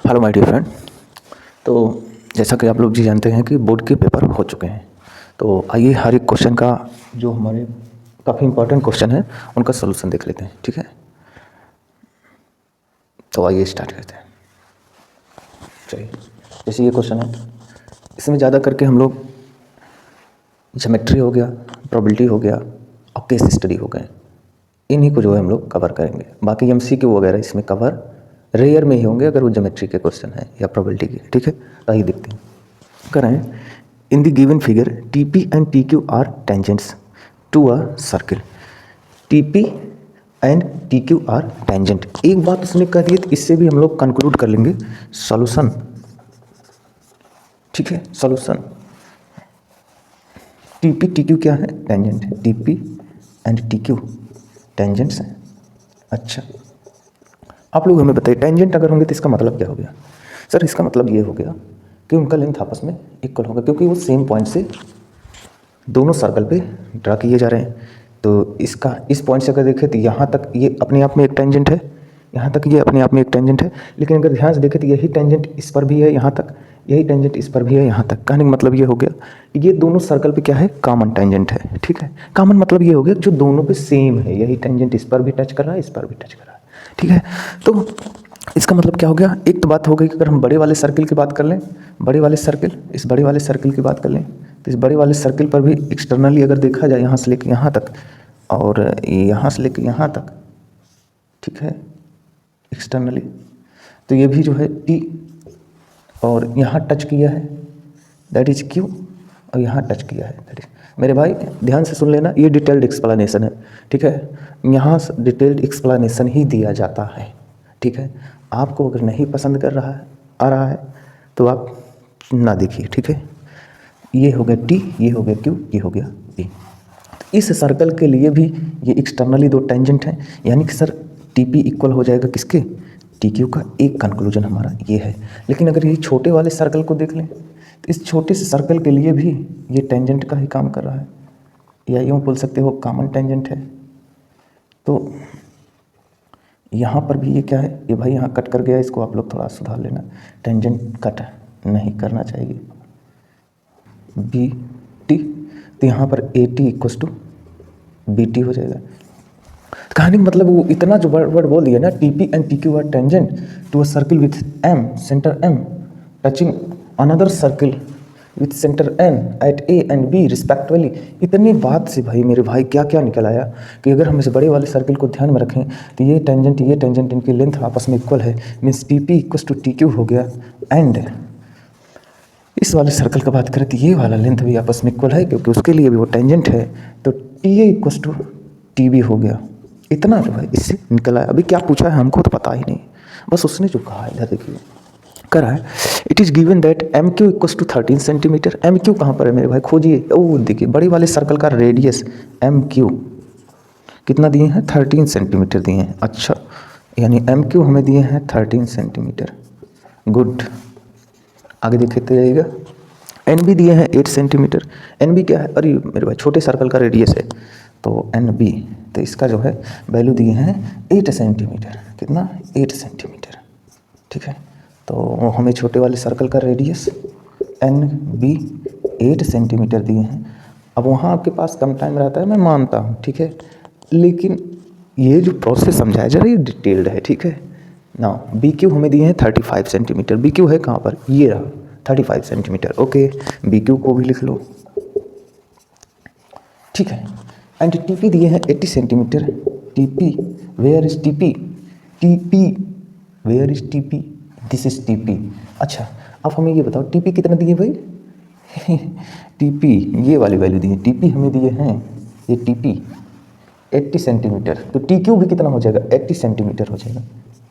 Hello my dear friend. तो जैसा कि आप लोग जी जानते हैं कि बोर्ड के पेपर हो चुके हैं, तो आइए हर एक क्वेश्चन का जो हमारे काफ़ी इंपॉर्टेंट क्वेश्चन है उनका सलूशन देख लेते हैं। ठीक है, तो आइए स्टार्ट करते हैं। चलिए, जैसे ये क्वेश्चन है, इसमें ज़्यादा करके हम लोग ज्योमेट्री हो गया, प्रोबेबिलिटी हो गया और केस स्टडी हो गए, इन्हीं को जो है हम लोग कवर करेंगे। बाकी एमसीक्यू वगैरह इसमें कवर रेयर में ही होंगे अगर वो ज्योमेट्री के क्वेश्चन है या प्रोबेबिलिटी के। ठीक है, तो आइए देखते हैं। करें in the given figure TP and TQ are tangents to a circle. TP and TQ are tangent, एक बात उसने कह दी तो इससे भी हम लोग कंक्लूड कर लेंगे सॉल्यूशन। ठीक है, सॉल्यूशन टीपी टीक्यू क्या है? टेंजेंट है। टीपी एंड टीक्यू टेंजेंट्स हैं। अच्छा, आप लोग हमें बताइए टेंजेंट अगर होंगे तो इसका मतलब क्या हो गया? सर इसका मतलब ये हो गया कि उनका लेंथ आपस में इक्वल होगा, क्योंकि वो सेम पॉइंट से दोनों सर्कल पे ड्रा किए जा रहे हैं। तो इसका इस पॉइंट से अगर देखें तो यहाँ तक ये अपने आप में एक टेंजेंट है, यहाँ तक ये अपने आप में एक टेंजेंट है। लेकिन अगर ध्यान से देखें तो यही टेंजेंट इस पर भी है, यहाँ तक यही टेंजेंट इस पर भी है, यहाँ तक। कहने का मतलब ये हो गया ये दोनों सर्कल पे क्या है? कॉमन टेंजेंट है। ठीक है, कॉमन मतलब ये हो गया जो दोनों पे सेम है, यही टेंजेंट इस पर भी टच कर रहा है, इस पर भी टच कर रहा है। ठीक है, तो इसका मतलब क्या हो गया? एक तो बात हो गई कि अगर हम बड़े वाले सर्किल की बात कर लें, बड़े वाले सर्किल, इस बड़े वाले सर्किल की बात कर लें तो इस बड़े वाले सर्किल पर भी एक्सटर्नली अगर देखा जाए यहाँ से लेकर यहाँ तक और यहाँ से लेकर यहाँ तक, ठीक है, एक्सटर्नली, तो ये भी जो है टी और यहाँ टच किया है दैट इज क्यू, और यहाँ टच किया है दैट इज। मेरे भाई ध्यान से सुन लेना, ये डिटेल्ड एक्सप्लेनेशन है। ठीक है, यहाँ डिटेल्ड एक्सप्लेनेशन ही दिया जाता है। ठीक है, आपको अगर नहीं पसंद कर रहा है आ रहा है तो आप ना देखिए। ठीक है, ये हो गया टी, ये हो गया क्यू, ये हो गया पी। इस सर्कल के लिए भी ये एक्सटर्नली दो टेंजेंट हैं, यानी कि सर टीपी इक्वल हो जाएगा किसके? टीक्यू का। एक कंक्लूजन हमारा ये है। लेकिन अगर ये छोटे वाले सर्कल को देख लें तो इस छोटे से सर्कल के लिए भी ये टेंजेंट का ही काम कर रहा है, या यूँ बोल सकते हो कॉमन टेंजेंट है। तो यहाँ पर भी ये क्या है? ये भाई यहाँ कट कर गया, इसको आप लोग थोड़ा सुधार लेना, टेंजेंट कट नहीं करना चाहिए। बी टी, तो यहाँ पर A T equals to B T हो जाएगा। कहानी का मतलब वो इतना जो वर्ड बोल दिया ना, T P and T Q are tangent to a circle with M centre M touching another circle with centre N at A and B respectively. इतनी बात से भाई मेरे भाई क्या क्या निकल आया कि अगर हम इस बड़े वाले सर्किल को ध्यान में रखें तो ये टेंजेंट इनकी लेंथ आपस में इक्वल है, means T P equals to T Q हो गया। एंड इस वाले सर्कल का बात करें तो ये वाला लेंथ भी आपस में इक्वल है, क्योंकि उसके लिए भी वो टेंजेंट है। तो T A equals to T B हो गया। इतना जो है इससे निकल आया। अभी क्या पूछा है हमको तो पता ही नहीं, बस उसने जो कहा इधर देखिए करा है। It is given that M Q equals to 13 centimetre. M Q कहाँ पर है मेरे भाई? खोजिए। ओ देखिए, बड़े वाले सर्कल का रेडियस एम क्यू कितना दिए हैं? 13 सेंटीमीटर दिए हैं। अच्छा, यानी एम क्यू हमें दिए हैं 13 सेंटीमीटर। गुड, आगे देखते जाइएगा। एन बी दिए हैं 8 सेंटीमीटर। एन बी क्या है? अरे मेरे भाई छोटे सर्कल का रेडियस है, तो एन बी, तो इसका जो है वैल्यू दिए हैं 8 सेंटीमीटर। कितना? 8 सेंटीमीटर। ठीक है, तो हमें छोटे वाले सर्कल का रेडियस एन बी 8 सेंटीमीटर दिए हैं। अब वहाँ आपके पास कम टाइम रहता है, मैं मानता हूँ, ठीक है, लेकिन ये जो प्रोसेस समझाया जा रहा है ये डिटेल्ड है। ठीक है ना, बी क्यू हमें दिए हैं 35 सेंटीमीटर। बी क्यू है कहाँ पर? ये रहा 35 सेंटीमीटर। ओके, बी क्यू को भी लिख लो। ठीक है, एंड टी पी दिए हैं 80 centimetre. T P, where is T P? T P, where is T P? This is T P. अच्छा, अब हमें ये बताओ टी पी कितना दिए भाई? टी पी ये वाली वैल्यू दी है, टी पी हमें दिए हैं ये टी पी 80 सेंटीमीटर। तो टी क्यू भी कितना हो जाएगा? 80 सेंटीमीटर हो जाएगा।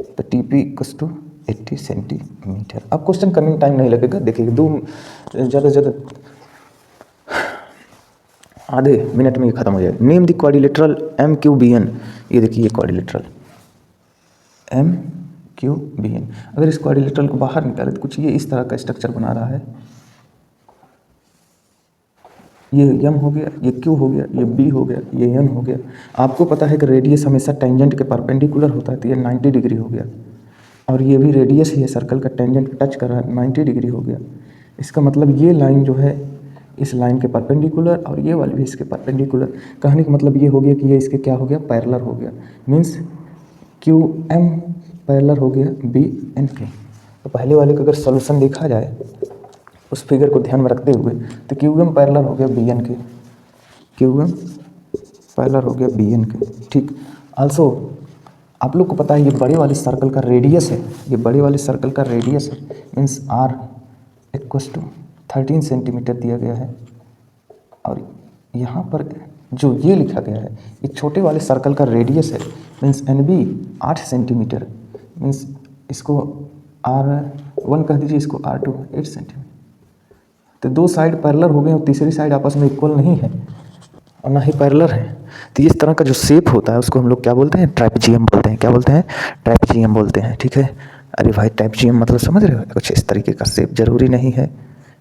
तो T P equals to 80 centimetre. अब क्वेश्चन करने में टाइम नहीं लगेगा, देखिए ज़्यादा से ज़्यादा आधे मिनट में ये खत्म हो जाएगा। Name the quadrilateral M Q B N. ये देखिए ये quadrilateral M Q B N. अगर इस क्वाड्रिलेटरल को बाहर निकाले तो कुछ ये इस तरह का स्ट्रक्चर बना रहा है। ये एम हो गया, ये क्यू हो गया, ये बी हो गया, ये एन हो गया। आपको पता है कि रेडियस हमेशा टेंजेंट के परपेंडिकुलर होता है, तो ये 90 डिग्री हो गया। और ये भी रेडियस ही है सर्कल का, टेंजेंट टच कर रहा है, 90 डिग्री हो गया। इसका मतलब ये लाइन जो है इस लाइन के परपेंडिकुलर और ये वाली भी इसके परपेंडिकुलर। कहने का मतलब ये हो गया कि ये इसके क्या हो गया, पैरेलल हो गया। मीन्स क्यू एम पैरेलल हो गया बी एन के। तो पहले वाले का अगर सोल्यूशन देखा जाए उस फिगर को ध्यान में रखते हुए, तो क्यू एम पैरेलल हो गया बी एन के, क्यू एम पैरेलल हो गया बी एन के। ठीक। आल्सो आप लोग को पता है ये बड़े वाले सर्कल का रेडियस है, ये बड़े वाले सर्कल का रेडियस है। Means R equals to 13 centimetre दिया गया है। और यहाँ पर जो ये लिखा गया है ये छोटे वाले सर्कल का रेडियस है। Means N B 8 centimetre. Means इसको R1 कह दीजिए, इसको R2 8 सेंटीमीटर। तो दो साइड पैरेलल हो गए और तीसरी साइड आपस में इक्वल नहीं है और ना ही पैरेलल है। तो इस तरह का जो शेप होता है उसको हम लोग क्या बोलते हैं, ट्रापेजियम बोलते हैं। क्या बोलते हैं, ट्रापेजियम बोलते हैं। ठीक है। अरे भाई ट्रापेजियम मतलब समझ रहे हो, कुछ इस तरीके का शेप। जरूरी नहीं है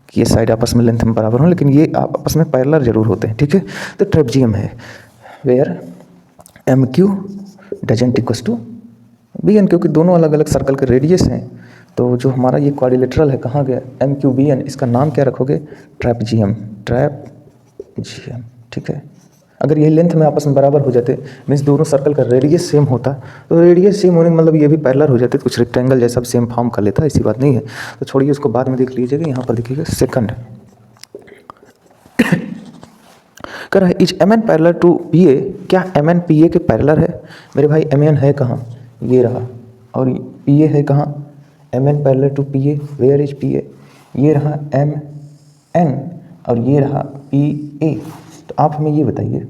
कि ये साइड आपस में लेंथ में बराबर हो, लेकिन ये आपस में पैरेलल जरूर होते हैं। ठीक है। तो ट्रापेजियम है where M Q doesn't equals to B N, क्योंकि दोनों अलग अलग सर्कल के रेडियस हैं। तो जो हमारा ये क्वाड्रिलेटरल है कहाँ गया, एम क्यू बी एन, इसका नाम क्या रखोगे, ट्रापेजियम, ट्रापेजियम। ठीक है। अगर ये लेंथ में आपस में बराबर हो जाते, मीन्स दोनों सर्कल का रेडियस सेम होता, तो रेडियस सेम होने का मतलब ये भी पैरेलल हो जाते, तो कुछ रेक्टेंगल जैसा सेम फॉर्म कर लेता, ऐसी बात नहीं है। तो छोड़िए उसको, बाद में देख लीजिएगा। यहाँ पर देखिएगा सेकंड कह रहा है is M N parallel to P A, क्या एम एन पी ए के पैरेलल है। मेरे भाई एम एन है कहाँ, ये रहा, और पी ए है कहाँ, M N parallel to P A, where is P A, ये रहा एम एन और ये रहा पी ए। तो आप हमें ये बताइए,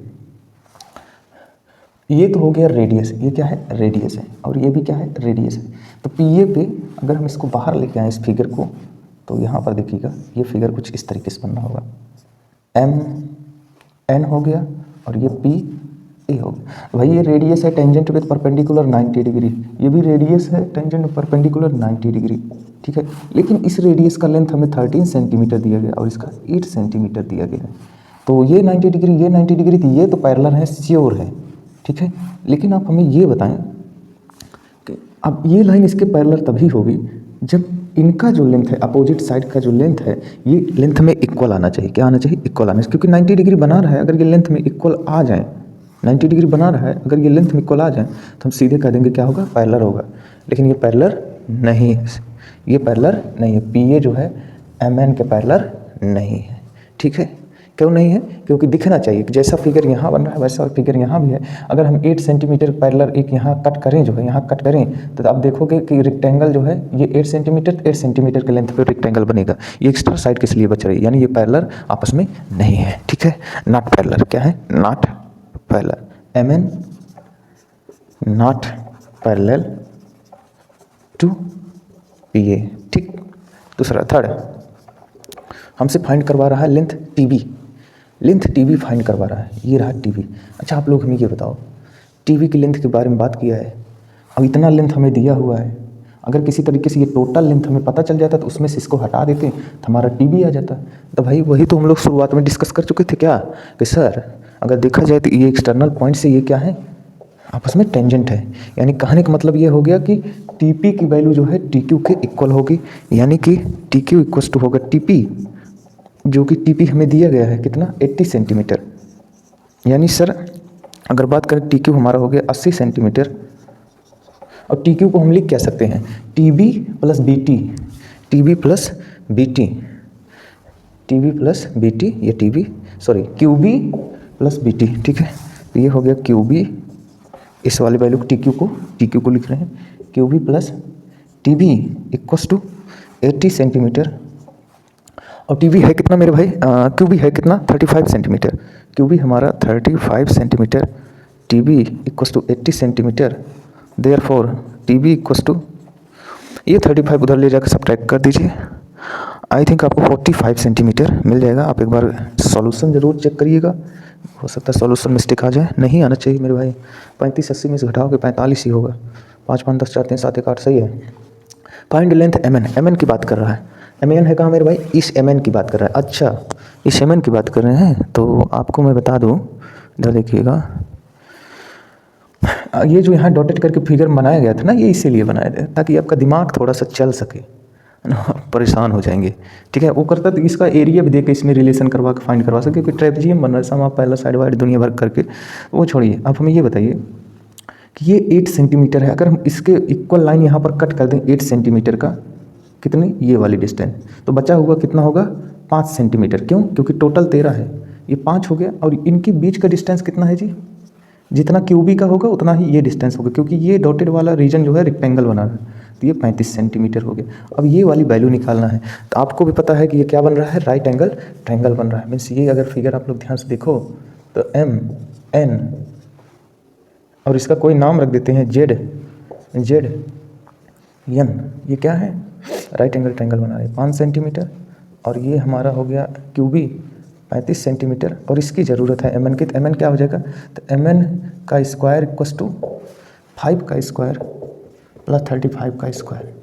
ये तो हो गया रेडियस, ये क्या है, रेडियस है, और ये भी क्या है, रेडियस है। तो पी ए पे अगर हम इसको बाहर लेके आए इस फिगर को, तो यहाँ पर देखिएगा ये फिगर कुछ इस तरीके से बनना होगा, एम एन हो गया और ये पी ए हो गया। भाई ये रेडियस है टेंजेंट विद परपेंडिकुलर 90 डिग्री, ये भी रेडियस है टेंजेंट परपेंडिकुलर 90 डिग्री। ठीक है। लेकिन इस रेडियस का लेंथ हमें 13 सेंटीमीटर दिया गया और इसका 8 सेंटीमीटर दिया गया है। तो ये 90 डिग्री, ये 90 डिग्री, तो ये तो पैरेलल है, श्योर है। ठीक है। लेकिन आप हमें ये बताएं कि अब ये लाइन इसके पैरेलल तभी होगी जब इनका जो लेंथ है, अपोजिट साइड का जो लेंथ है, ये लेंथ में इक्वल आना चाहिए। क्या आना चाहिए, इक्वल आना चाहिए। क्योंकि 90 डिग्री बना रहा है, अगर ये लेंथ में इक्वल आ जाए, 90 डिग्री बना रहा है, अगर ये लेंथ में इक्वल आ जाए तो हम सीधे कह देंगे क्या होगा, पैरेलल होगा। लेकिन ये पैरेलल नहीं है, ये पैरेलल नहीं है। पी ए जो है एम एन के पैरेलल नहीं है। ठीक है। क्यों नहीं है, क्योंकि दिखना चाहिए कि जैसा फिगर यहाँ बन रहा है वैसा फिगर यहाँ भी है। अगर हम 8 सेंटीमीटर पैरेलल एक यहाँ कट करें, जो है यहाँ कट करें, तो आप देखोगे कि रेक्टेंगल जो है ये 8 सेंटीमीटर के लेंथ पे रेक्टेंगल बनेगा। ये एक्स्ट्रा साइड किस लिए बच रही है, यानी ये पैरेलल आपस में नहीं है। ठीक है। नॉट पैरेलल, क्या है, not parallel, M N not parallel to P A. ठीक। दूसरा, थर्ड, हमसे फाइंड करवा रहा है length T B, length T B find करवा रहा है, ये रहा टी बी। अच्छा आप लोग हमें ये बताओ, टी बी की लेंथ के बारे में बात किया है, अब इतना लेंथ हमें दिया हुआ है, अगर किसी तरीके से ये टोटल लेंथ हमें पता चल जाता तो उसमें से इसको हटा देते तो हमारा टी बी आ जाता। तो भाई वही तो हम लोग शुरुआत में डिस्कस कर चुके थे क्या, कि सर अगर देखा जाए तो ये एक्सटर्नल पॉइंट से ये क्या है, आपस में टेंजेंट है। यानी कहने का मतलब ये हो गया कि टी पी की वैल्यू जो है टी क्यू के इक्वल होगी, यानी कि टी क्यू इक्वल टू होगा टी पी, जो कि टी पी हमें दिया गया है कितना, 80 सेंटीमीटर। यानी सर अगर बात करें टी क्यू हमारा हो गया 80 सेंटीमीटर, और टी क्यू को हम लिख क्या सकते हैं, T B plus B T, T B plus B T, T B plus B T, या T B sorry Q B plus B T. ठीक है। तो ये हो गया क्यू बी, इस वाली वैल्यू टी क्यू को लिख रहे हैं, Q B plus T B equals to 80 centimetre. और टी बी है कितना मेरे भाई, क्यू बी है कितना, 35 सेंटीमीटर, क्यू बी हमारा 35 centimetre, T B equals to 80 centimetre. Therefore T B equals to, ये 35 उधर ले जाकर सब्ट्रैक्ट कर दीजिए, आई थिंक आपको 45 सेंटीमीटर मिल जाएगा। आप एक बार सॉल्यूशन ज़रूर चेक करिएगा, हो सकता है सॉल्यूशन मिस्टेक आ जाए, नहीं आना चाहिए मेरे भाई। 35-80 में से घटाओगे 45 ही होगा, 5-5-10 4 3 7 1 8 सही है। Find length M N, M N की बात कर रहा है, एम एन है कहाँ मेरे भाई, इस एम एन की बात कर रहा है। अच्छा इस एम एन की बात कर रहे हैं, तो आपको मैं बता दूँ, इधर देखिएगा, ये जो यहाँ डॉटेड करके फिगर बनाया गया था ना, ये इसीलिए बनाया गया ताकि आपका दिमाग थोड़ा सा चल सके, है ना, परेशान हो जाएंगे। ठीक है, वो करता तो इसका एरिया भी देके इसमें रिलेशन करवा के फाइंड करवा सके, क्योंकि ट्रेपेजियम बन रहा है सम पहला साइड वाइड दुनिया भर करके, वो छोड़िए। अब हमें ये बताइए कि ये 8 सेंटीमीटर है, अगर हम इसके इक्वल लाइन यहाँ पर कट कर दें 8 सेंटीमीटर का, कितनी, ये वाली डिस्टेंस, तो बचा हुआ कितना होगा 5 सेंटीमीटर। क्यों? क्योंकि टोटल 13 है, ये 5 हो गया, और इनके बीच का डिस्टेंस कितना है जी, जितना क्यूबी का होगा उतना ही ये डिस्टेंस होगा, क्योंकि ये डॉटेड वाला रीजन जो है रेक्टेंगल बना है, तो ये 35 सेंटीमीटर हो गया। अब ये वाली वैल्यू निकालना है, तो आपको भी पता है कि ये क्या बन रहा है, राइट एंगल ट्रायंगल बन रहा है। मीन्स ये अगर फिगर आप लोग ध्यान से देखो तो एम एन, और इसका कोई नाम रख देते हैं जेड जेड एन, ये क्या है, राइट एंगल ट्रायंगल बना रहे हैं 5 सेंटीमीटर, और ये हमारा हो गया क्यूबी 35 सेंटीमीटर, और इसकी ज़रूरत है एम एन की, तो एम एन क्या हो जाएगा, तो एम एन का स्क्वायर इक्वस टू 5 का स्क्वायर प्लस 35 का स्क्वायर।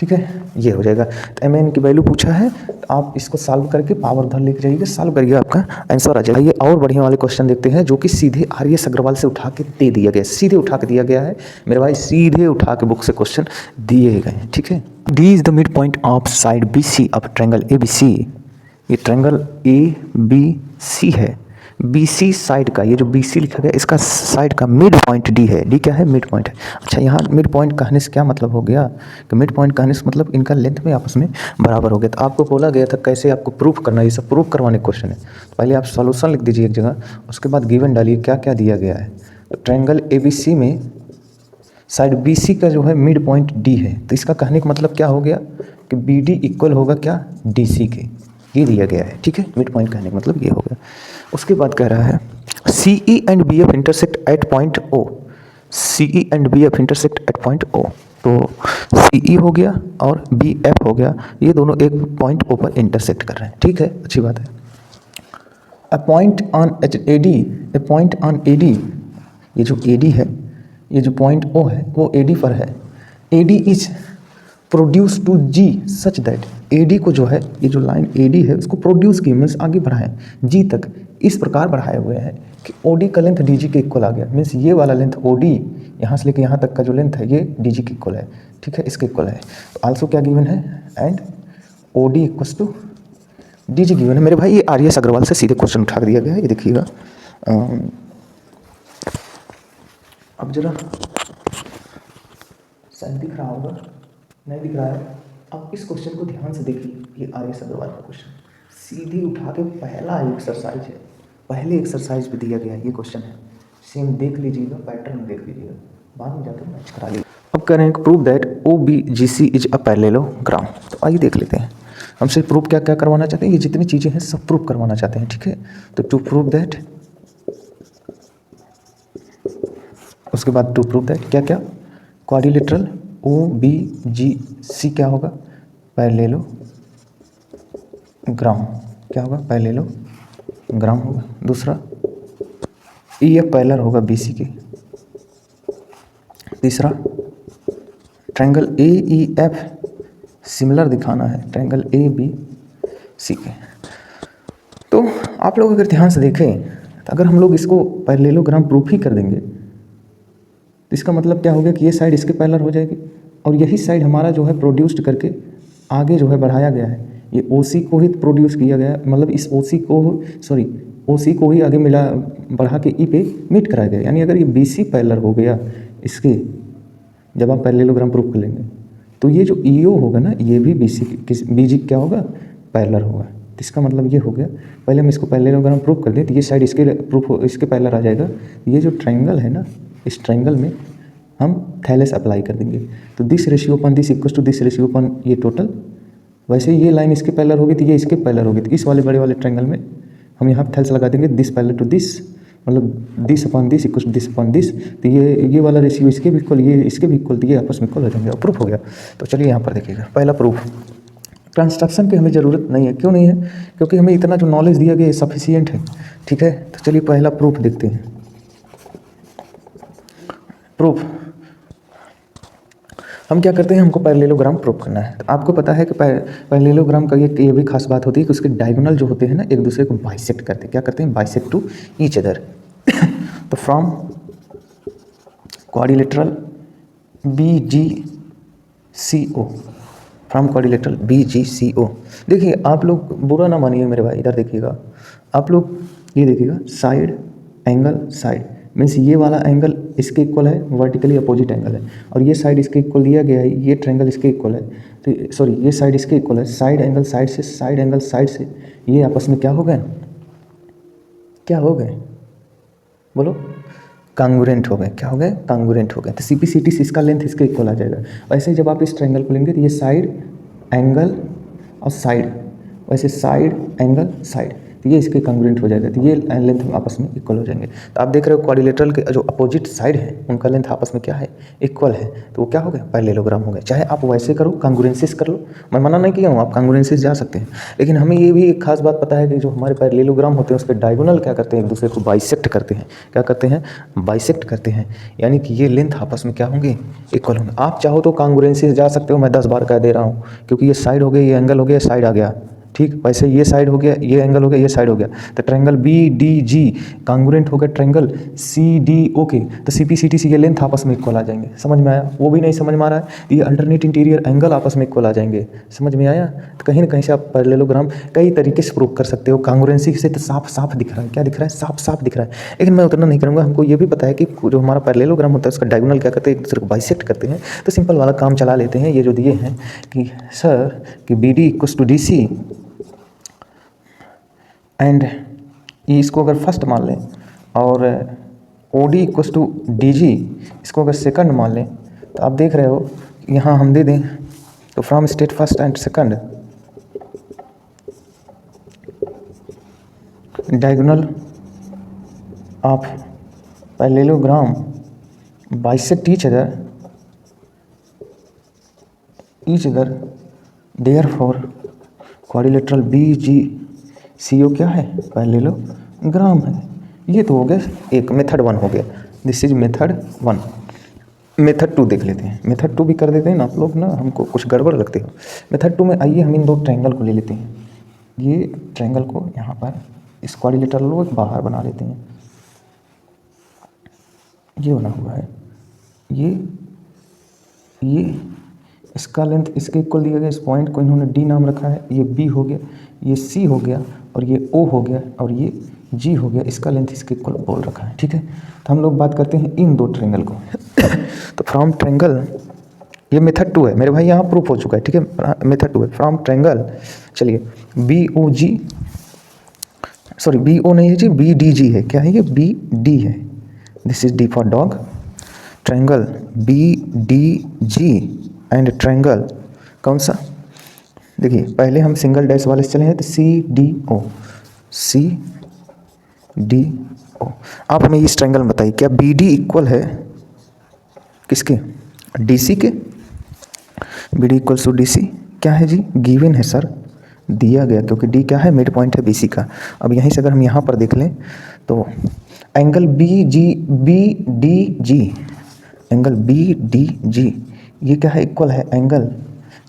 ठीक है, ये हो जाएगा। तो एम एन की वैल्यू पूछा है, तो आप इसको सॉल्व करके पावर उधर लेके जाइए, सॉल्व करिए, आपका आंसर आ जाएगा। ये और बढ़िया वाले क्वेश्चन देखते हैं जो कि सीधे आर.एस. अग्रवाल से उठा के दे दिया गया, सीधे उठा के दिया गया है मेरे भाई, सीधे उठा के बुक से क्वेश्चन दिए गए हैं। ठीक है, D is the mid point of side B C of triangle A B C. ये ट्रायंगल ए बी सी है, बी सी साइड का, ये जो बी सी लिखा गया इसका साइड का मिड पॉइंट डी है। डी क्या है, मिड पॉइंट है। अच्छा, यहाँ मिड पॉइंट कहने से क्या मतलब हो गया कि मिड पॉइंट कहने से मतलब इनका लेंथ में आपस में बराबर हो गया। तो आपको बोला गया था कैसे आपको प्रूफ करना है, ये सब प्रूफ करवाने क्वेश्चन है। तो पहले आप सॉल्यूशन लिख दीजिए एक जगह, उसके बाद गिवन डालिए क्या क्या दिया गया है। तो ट्रायंगल ए बी सी में साइड बी सी का जो है मिड पॉइंट डी है, तो इसका कहने का मतलब क्या हो गया कि बी डी इक्वल होगा क्या, डी सी के, ये दिया गया है। ठीक है, मिड पॉइंट कहने का मतलब ये हो गया। उसके बाद कह रहा है C E and B F intersect at point O, C E and B F intersect at point O, तो सी ई हो गया और बी एफ हो गया, ये दोनों एक पॉइंट ओ पर इंटरसेक्ट कर रहे हैं। ठीक है, अच्छी बात है। A point on H A D, A point on A D, ये जो ए डी है, ये जो पॉइंट ओ है वो ए डी पर है। A D is produce to G such that, A D को जो है, ये जो लाइन ए डी है उसको प्रोड्यूस की, मीन्स आगे बढ़ाएं जी तक, इस प्रकार बढ़ाए हुए हैं कि ओ डी का लेंथ डी जी के इक्वल आ गया। मीन्स ये वाला लेंथ ओ डी यहाँ से लेकर यहाँ तक का जो लेंथ है ये डी जी के इक्वल है। ठीक है, इसके इक्वल है। तो आल्सो क्या गिवन है, and O D equals to D G given है। मेरे भाई ये आर.एस. अग्रवाल से सीधे क्वेश्चन उठा दिया गया है, ये देखिएगा। अब जरा शायद दिख रहा होगा, नहीं दिख रहा है। अब इस क्वेश्चन को ध्यान से देखिए, ये आर.एस. अग्रवाल का क्वेश्चन सीधे उठा के पहला एक्सरसाइज है, पहले एक्सरसाइज भी दिया गया है, ये क्वेश्चन है। सेम देख लीजिएगा, पैटर्न देख लीजिएगा, बाद में जाकर मैच करा लीजिए। अब कह रहे हैं prove that O B G C is a parallelogram. तो आइए देख लेते हैं, हमसे प्रूफ क्या क्या करवाना चाहते हैं, ये जितनी चीज़ें हैं सब प्रूफ करवाना चाहते हैं। ठीक है, तो टू प्रूव दैट, उसके बाद टू प्रूव दैट क्या क्या, क्वाड्रिलेटरल ओ बी जी सी क्या होगा, पैरेललोग्राम, क्या होगा, पैरेललोग्राम होगा। दूसरा ई एफ पैरेलल होगा बी सी के। तीसरा triangle A E F similar दिखाना है ट्रायंगल ए बी सी के। तो आप लोग अगर ध्यान से देखें, तो अगर हम लोग इसको पैरेललोग्राम प्रूफ ही कर देंगे तो इसका मतलब क्या हो गया कि ये साइड इसके पैरेलल हो जाएगी, और यही साइड हमारा जो है प्रोड्यूस्ड करके आगे जो है बढ़ाया गया है। ये ओ सी को ही प्रोड्यूस किया गया है, मतलब इस ओ सी को ही आगे मिला बढ़ा के ई पे मीट कराया गया। यानी अगर ये बी सी पैरेलल हो गया इसके, जब आप पैरेललोग्राम प्रूफ कर लेंगे, तो ये जो ई ओ होगा ना, ये भी बी सी बी जी क्या होगा, पैरेलल होगा। तो इसका मतलब ये हो गया, पहले हम इसको पैरेललोग्राम प्रूफ कर दें तो ये साइड इसके इसके पैरेलल आ जाएगा। ये जो ट्रायंगल है ना, इस ट्रायंगल में हम थैलेस अप्लाई कर देंगे, तो दिस रेशियो अपन this equals to this ratio अपन ये टोटल। वैसे ये लाइन इसके पैरेलल होगी तो ये इसके पैरेलल होगी, तो इस वाले बड़े वाले ट्रायंगल में हम यहाँ थैलेस लगा देंगे, दिस पैरेलल टू दिस, मतलब this upon this equals to this upon this. तो ये वाला रेशियो इसके भी इक्वल, ये इसके भी इक्वल, तो ये आपस में इक्वल हो जाएंगे, और प्रूफ हो गया। तो चलिए यहाँ पर देखिएगा, पहला प्रूफ, कंस्ट्रक्शन की हमें ज़रूरत नहीं है। क्यों नहीं है? क्योंकि हमें इतना जो नॉलेज दिया गया है सफिशिएंट है। ठीक है, तो चलिए पहला प्रूफ देखते हैं। प्रूफ हम क्या करते हैं, हमको पैरेललोग्राम प्रूफ करना है। तो आपको पता है कि पैरेललोग्राम का ये भी खास बात होती है कि उसके डायगोनल जो होते हैं ना, एक दूसरे को बाइसेक्ट करते हैं। क्या करते हैं? Bisect to each other. तो from quadrilateral B G C O, from quadrilateral B G C O. देखिए आप लोग बुरा ना मानिए मेरे भाई, इधर देखिएगा आप लोग, ये देखिएगा साइड एंगल साइड मीन्स ये वाला एंगल इसके इक्वल है, वर्टिकली अपोजिट एंगल है, और ये साइड इसके इक्वल दिया गया है, ये ट्रायंगल इसके इक्वल है, तो सॉरी ये साइड इसके इक्वल है, साइड एंगल साइड से, साइड एंगल साइड से ये आपस में क्या हो गए, क्या हो गए बोलो, कांगुरेंट हो गए। क्या हो गए, कांगुरेंट हो गए। तो CP/CT से इसका लेंथ इसके इक्वल आ जाएगा। वैसे ही जब आप इस ट्रायंगल को लेंगे तो ये साइड एंगल और साइड, वैसे साइड एंगल साइड, तो ये इसके कांगुरेंट हो जाएगा, तो ये लेंथ आपस में इक्वल हो जाएंगे। तो आप देख रहे हो क्वाड्रिलेटरल के जो अपोजिट साइड है उनका लेंथ आपस में क्या है, इक्वल है, तो वो क्या हो गया, पैरेललोग्राम हो गया। चाहे आप वैसे करो, कांगुरेंसिस कर लो, मैं मना नहीं किया हूँ, आप कांगुरेंसिस जा सकते हैं, लेकिन हमें ये भी एक खास बात पता है कि जो हमारे पैरेललोग्राम होते हैं उसके डायगोनल क्या करते हैं, एक दूसरे को बाइसेक्ट करते हैं। क्या करते हैं, बाइसेक्ट करते हैं, यानी कि ये लेंथ आपस में क्या होंगे, इक्वल होंगे। आप चाहो तो कांगुरेंसिस जा सकते हो, मैं 10 बार कह दे रहा हूँ, क्योंकि ये साइड हो गया, ये एंगल हो गया, साइड आ गया, ठीक। वैसे ये साइड हो गया, ये एंगल हो गया, ये साइड हो गया, तो ट्रायंगल BDG कांगुरेंट हो गया ट्रायंगल CDO के, तो CP/CT से ये लेंथ आपस में इक्वल आ जाएंगे। समझ में आया? वो भी नहीं समझ में आ रहा है, ये अल्टरनेट इंटीरियर एंगल आपस में इक्वल आ जाएंगे। समझ में आया? तो कहीं ना कहीं से आप पैरेललोग्राम कई तरीके से प्रूव कर सकते हो। कांगुरेंसी से तो साफ साफ दिख रहा है, क्या दिख रहा है, साफ साफ दिख रहा है, लेकिन मैं उतना नहीं करूँगा। हमको ये भी पता है कि जो हमारा पैरेललोग्राम होता है उसका डायगोनल क्या करते हैं, एक दूसरे को बाइसेक्ट करते हैं। तो सिंपल वाला काम चला लेते हैं, ये जो दिए हैं कि सर कि BD = DC एंड इसको अगर फर्स्ट मान लें, और OD = DG इसको अगर सेकंड मान लें, तो आप देख रहे हो यहाँ हम दे दें तो from state first and second diagonal of parallelogram bisect each other therefore quadrilateral BGCO क्या है, पैरेललोग्राम है। ये तो हो गया एक, मेथड 1 हो गया, दिस इज मेथड 1। मेथड 2 देख लेते हैं, मेथड 2 भी कर देते हैं ना आप लोग ना, हमको कुछ गड़बड़ लगते हो। मेथड 2 में आइए हम इन दो ट्रायंगल को ले लेते हैं, ये ट्रायंगल को यहाँ पर इस क्वाड्रिलेटरल को बाहर बना लेते हैं, ये बना हुआ है, ये इसका लेंथ इसके इक्वल दिया गया, इस पॉइंट को इन्होंने D नाम रखा है, ये B हो गया, ये C हो गया, और ये O हो गया, और ये G हो गया, इसका लेंथ इसके इक्वल बोल रखा है, ठीक है। तो हम लोग बात करते हैं इन दो ट्रायंगल को। तो फ्रॉम ट्रायंगल, ये मेथड 2 है मेरे भाई, यहाँ प्रूफ हो चुका है, ठीक है, मेथड 2 है। फ्रॉम ट्रायंगल, चलिए BOG, सॉरी BO नहीं है जी, BDG है, क्या है ये, BD है, this is D for dog. Triangle BDG and triangle कौन सा, देखिए पहले हम सिंगल डैश वाले से चले हैं, तो CDO। आप हमें इस ट्रायंगल में बताइए, क्या BD इक्वल है किसके, DC के, BD = DC क्या है जी, गिवन है सर, दिया गया, क्योंकि D क्या है, मिड पॉइंट है BC का। अब यहीं से अगर हम यहाँ पर देख लें तो एंगल BDG, एंगल BDG ये क्या है, इक्वल है एंगल,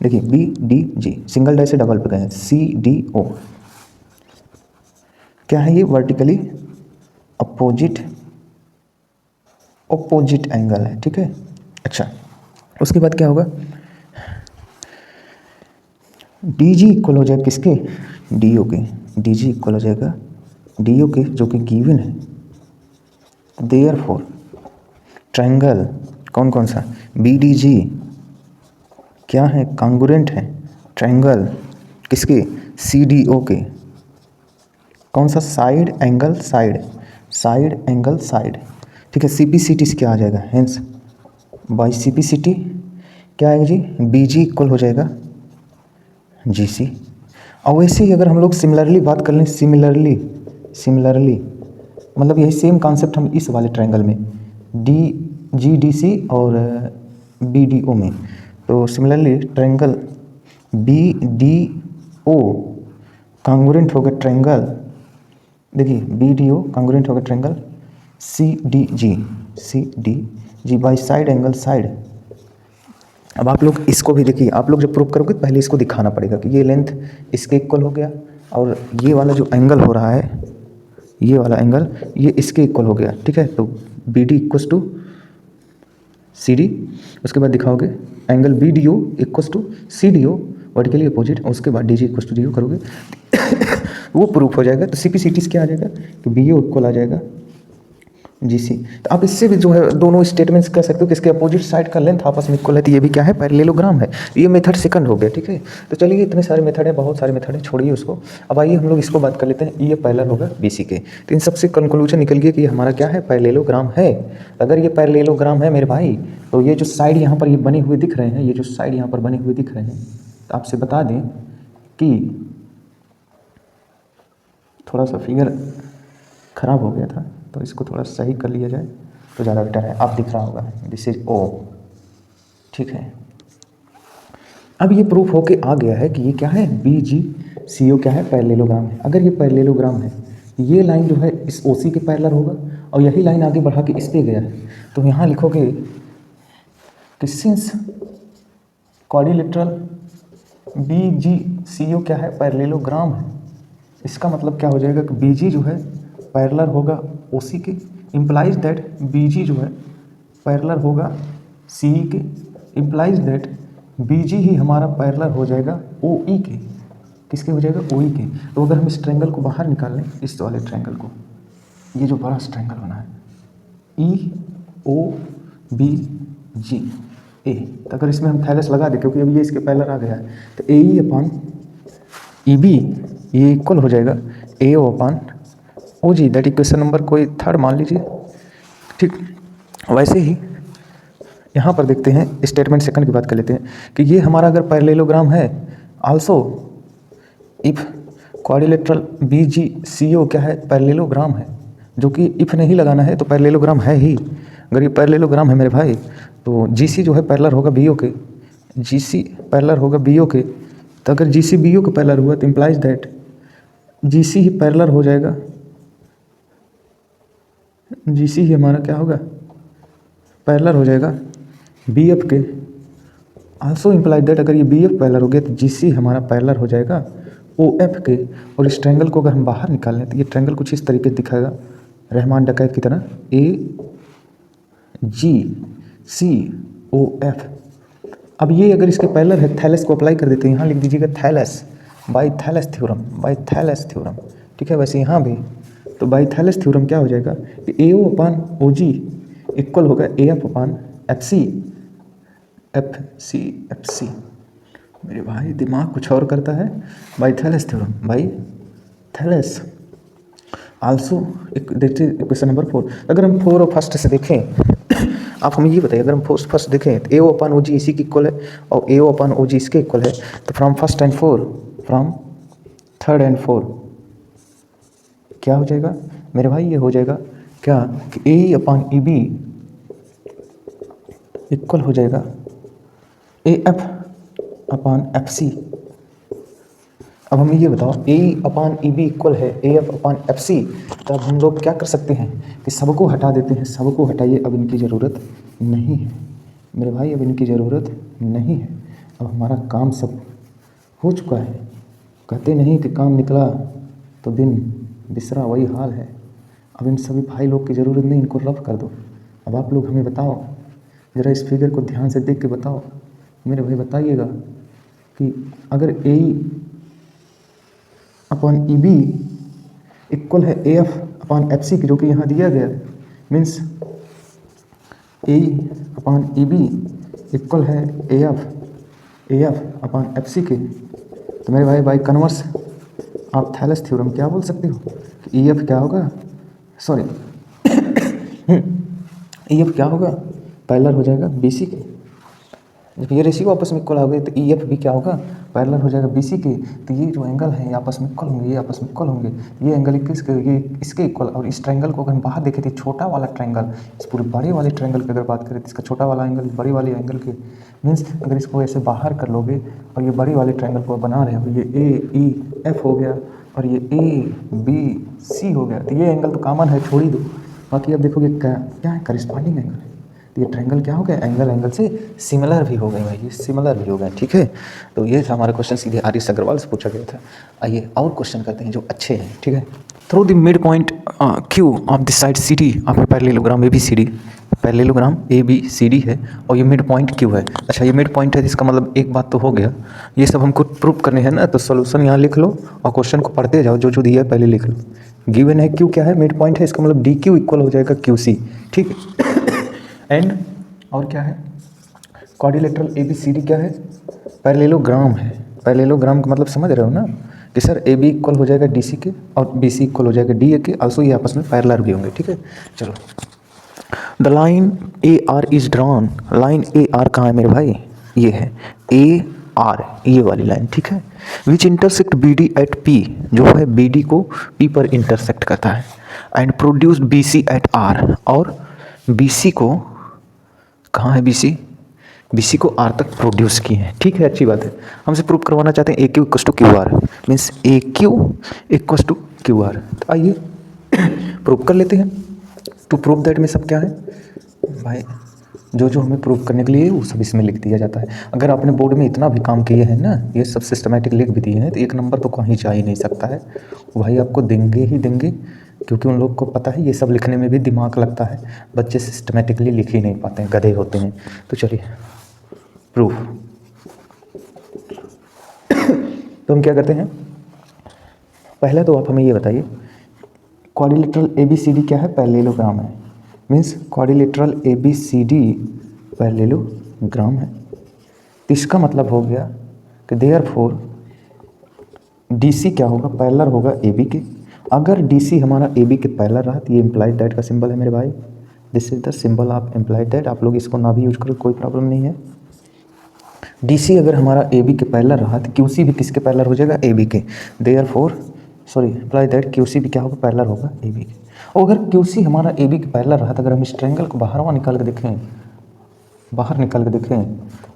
देखिए BDG सिंगल डैश से डबल पे गए हैं, CDO क्या है, ये वर्टिकली अपोजिट एंगल है, ठीक है। अच्छा, उसके बाद क्या होगा, DG इक्वल हो जाएगा किसके, DO के, DG इक्वल हो जाएगा DO के, जो कि गिवन है। देयरफॉर ट्रायंगल कौन कौन सा, BDG क्या है, कांगुरेंट है ट्रायंगल किसके, CDO के, कौन सा, side angle side, side angle side, ठीक है। CP/CT से क्या आ जाएगा, हेंस बाई CP/CT क्या आएगा जी, BG इक्वल हो जाएगा GC। और वैसे ही अगर हम लोग सिमिलरली बात कर लें, सिमिलरली मतलब यही सेम कॉन्सेप्ट हम इस वाले ट्रायंगल में GDC और BDO में, तो सिमिलरली ट्रायंगल BDO कांगुरेंट होगा ट्रायंगल, देखिए BDO कांगुरेंट होगा triangle CDG by side angle side. अब आप लोग इसको भी देखिए, आप लोग जब प्रूव करोगे पहले इसको दिखाना पड़ेगा कि ये लेंथ इसके इक्वल हो गया, और ये वाला जो एंगल हो रहा है, ये वाला एंगल ये इसके इक्वल हो गया, ठीक है। तो BD = सी डी, उसके बाद दिखाओगे angle B D O equals to C D O vertically opposite, उसके बाद D G equals to D O करोगे वो प्रूफ हो जाएगा। तो सी पी सी टी क्या आ जाएगा कि बी ओ इक्वल आ जाएगा जी सी। तो आप इससे भी जो है दोनों स्टेटमेंट्स कह सकते हो कि इसके अपोजिट साइड का लेंथ आपस में इक्वल है, तो ये भी क्या है, पैरेललोग्राम है। ये मेथड सेकंड हो गया, ठीक है। तो चलिए इतने सारे मेथड है, बहुत सारे मेथड है, छोड़िए उसको। अब आइए हम लोग इसको बात कर लेते हैं, ये पैरेलल होगा बीसी के। तो इन सबसे कंक्लूजन निकल गया कि ये हमारा क्या है, पैरेललोग्राम है। अगर ये पैरेललोग्राम है मेरे भाई, तो ये जो साइड यहाँ पर ये बने हुए दिख रहे हैं, ये जो साइड यहाँ पर बने हुए दिख रहे हैं, तो आपसे बता दें कि थोड़ा सा फिगर खराब हो गया था, तो इसको थोड़ा सही कर लिया जाए तो ज़्यादा बेटर है। आप दिख रहा होगा, दिस इज ओ, ठीक है। अब ये प्रूफ होके आ गया है कि ये क्या है, बी जी सी ओ क्या है, पैरेललोग्राम है। अगर ये पैरेललोग्राम है, ये लाइन जो है इस ओ सी के पैरेलल होगा, और यही लाइन आगे बढ़ा के इस पे गया है, तो यहाँ लिखोगे कि since quadrilateral B G C ओ क्या है, पैरेललोग्राम है, इसका मतलब क्या हो जाएगा कि बी जी जो है पैरेलल होगा ओ सी के, इम्प्लाइज दैट बी जी जो है पैरेलल होगा सी ई के, इम्प्लाइज दैट बी जी ही हमारा पैरेलल हो जाएगा ओ ई के। किसके हो जाएगा, ओ ई के। तो अगर हम इस ट्रायंगल को बाहर निकाल लें, इस वाले ट्रायंगल को, ये जो बड़ा ट्रायंगल बना है ई ओ बी जी ए, तो अगर इसमें हम थैलस लगा दें, क्योंकि अब ये इसके पैरेलल आ गया है, तो A E upon E B ये इक्वल हो जाएगा A O upon O G, that equation number कोई थर्ड मान लीजिए, ठीक। वैसे ही यहाँ पर देखते हैं, स्टेटमेंट सेकंड की बात कर लेते हैं कि ये हमारा अगर पैरेललोग्राम है, also if quadrilateral B G C ओ क्या है, पैरेललोग्राम है, जो कि इफ नहीं लगाना है तो पैरेललोग्राम है ही। अगर ये पैरेललोग्राम है मेरे भाई, तो जी सी जो है पैरेलल होगा बी ओ के, जी सी पैरेलल होगा बी ओ के। तो अगर जी सी बी ओ के पैरेलल हुआ तो इम्प्लाइज दैट जी सी ही पैरेलल हो जाएगा, जी सी ही हमारा क्या होगा, पैरेलल हो जाएगा बी एफ के। आल्सो इम्प्लाइड दैट अगर ये बी एफ पैरेलल हो गया तो जी सी हमारा पैरेलल हो जाएगा ओ एफ के। और इस ट्रायंगल को अगर हम बाहर निकाल लें तो ये ट्रायंगल कुछ इस तरीके से दिखाएगा, रहमान डकैत की तरह, ए जी सी ओ एफ। अब ये अगर इसके पैरेलल है, थैलस को अप्लाई कर देते हैं, यहाँ लिख दीजिएगा Thales, by Thales theorem, by Thales theorem, ठीक है। वैसे यहाँ भी तो बाई थैलस थ्योरम क्या हो जाएगा कि ए ओ अपान ओ जी इक्वल होगा A F upon F C, F C, F C. मेरे भाई दिमाग कुछ और करता है। By Thales theorem, by Thales also देखिए क्वेश्चन नंबर 4। अगर हम 4 और फर्स्ट से देखें आप हमें ये बताइए, अगर हम फर्स्ट देखें तो ए ओ अपान ओ जी इसी की इक्वल है और ए ओ अपान ओ जी इसके इक्वल है, तो from first and 4, from third and 4 क्या हो जाएगा मेरे भाई, ये हो जाएगा क्या कि ए ई अपान ई बी इक्वल हो जाएगा ए एफ अपान एफ सी। अब हमें ये बताओ ए ई अपान ई बी इक्वल है ए एफ अपान एफ सी, तो अब हम लोग क्या कर सकते हैं कि सबको हटा देते हैं, सबको हटाइए, अब इनकी ज़रूरत नहीं है मेरे भाई, अब इनकी ज़रूरत नहीं है। अब हमारा काम सब हो चुका है। कहते नहीं कि काम निकला तो दिन बिसरा, वही हाल है। अब इन सभी भाई लोग की ज़रूरत नहीं, इनको रफ कर दो। अब आप लोग हमें बताओ, ज़रा इस फिगर को ध्यान से देख के बताओ मेरे भाई, बताइएगा कि अगर A upon E B equal है A F upon F C की, जो कि यहाँ दिया गया, means A upon E B equal है A F upon F C के, तो मेरे भाई बाई कन्वर्स आप थैलस थ्योरम क्या बोल सकते हो कि ई एफ क्या होगा, सॉरी ई एफ क्या होगा, पैरेलल हो जाएगा बी सी के। जब ये रेशियो आपस में इक्वल हो गए तो ई एफ भी क्या होगा, पैरेलल हो जाएगा बी सी के। तो ये जो एंगल है ये आपस में इक्वल होंगे, ये आपस में इक्वल होंगे, ये एंगल ये इसके इक्वल। और इस ट्रायंगल को अगर हम बाहर देखें तो छोटा वाला ट्रायंगल, इस पूरे बड़े वाले ट्रायंगल की अगर बात करें तो इसका छोटा वाला एंगल बड़े वाले एंगल के, मीन्स अगर इसको ऐसे बाहर कर लोगे और ये बड़े वाले ट्रायंगल को बना रहे हो, ये ए ई एफ हो गया और ये ए बी सी हो गया, तो ये एंगल तो कॉमन है, छोड़ ही दो। बाकी अब देखोगे क्या है, करिस्पॉन्डिंग एंगल है। तो ये ट्रायंगल क्या हो गया, एंगल से सिमिलर भी हो गए भाई, ये सिमिलर भी हो गए, ठीक है। तो ये था हमारा क्वेश्चन, सीधे आर एस अग्रवाल से पूछा गया था। आइए और क्वेश्चन करते हैं जो अच्छे हैं, ठीक है। Through the mid point Q of this side C D of a parallelogram A B C D, parallelogram A B C D है और ये मिड पॉइंट क्यू है। अच्छा, ये मिड पॉइंट है, जिसका मतलब एक बात तो हो गया, ये सब हमको प्रूव करने हैं ना, तो सोल्यूशन यहाँ लिख लो और क्वेश्चन को पढ़ते जाओ, जो जो दिया है पहले लिख लो। गिवन है क्यू क्या है, मिड पॉइंट है, इसका मतलब डी क्यू इक्वल हो जाएगा क्यू सी, ठीक है। एंड और क्या है, quadrilateral A B C D क्या है, पैरेललोग्राम है। पैरेललोग्राम का मतलब समझ रहे हो ना कि सर ए बी इक्वल हो जाएगा डी सी के और बी सी इक्वल हो जाएगा डी ए के, ऑल्सो ये आपस में पैरेलल भी होंगे, ठीक है। चलो, the line A R is drawn, line A R कहाँ है मेरे भाई, ये है ए आर, ये वाली लाइन, ठीक है। Which intersect B D at P, जो है बी डी को पी पर इंटरसेक्ट करता है, and produce B C at R, और बी सी को कहाँ है, बी सी को आर तक प्रोड्यूस किए हैं, ठीक है। अच्छी बात है, हमसे प्रूव करवाना चाहते हैं A Q equals to Q R, means A Q equals to Q R. तो आइए प्रूव कर लेते हैं। टू प्रूव दैट में सब क्या है भाई, जो जो हमें प्रूव करने के लिए वो सब इसमें लिख दिया जाता है। अगर आपने बोर्ड में इतना भी काम किए हैं ना, ये सब सिस्टमेटिक लिख भी दिए हैं, तो एक नंबर तो कहीं जा ही नहीं सकता है, भाई आपको देंगे ही देंगे, क्योंकि उन लोग को पता है ये सब लिखने में भी दिमाग लगता है, बच्चे सिस्टमेटिकली लिख ही नहीं पाते हैं, गधे होते हैं। तो चलिए प्रूफ। तो हम क्या करते हैं, पहले तो आप हमें ये बताइए, quadrilateral A B C D क्या है, पैरेललोग्राम है, means quadrilateral A B C D parallelogram है। तो इसका मतलब हो गया कि देयरफॉर डी सी क्या होगा, पैरेलल होगा ए बी के। अगर डी सी हमारा ए बी के पैरेलल रहा तो ये इम्प्लाइड दैट का सिंबल है मेरे भाई, this is the symbol of implied that. आप लोग इसको ना भी यूज करो, कोई प्रॉब्लम नहीं है। डी सी अगर हमारा ए बी के पैरेलल रहा तो क्यू सी भी किसके पैरेलल हो जाएगा, ए बी के। Therefore sorry imply that Q C भी क्या होगा, पैरेलल होगा ए बी के। और अगर क्यू सी हमारा ए बी के पैरेलल रहा तो अगर हम इस ट्रायंगल को बाहर निकाल के देखें, बाहर निकाल के देखें,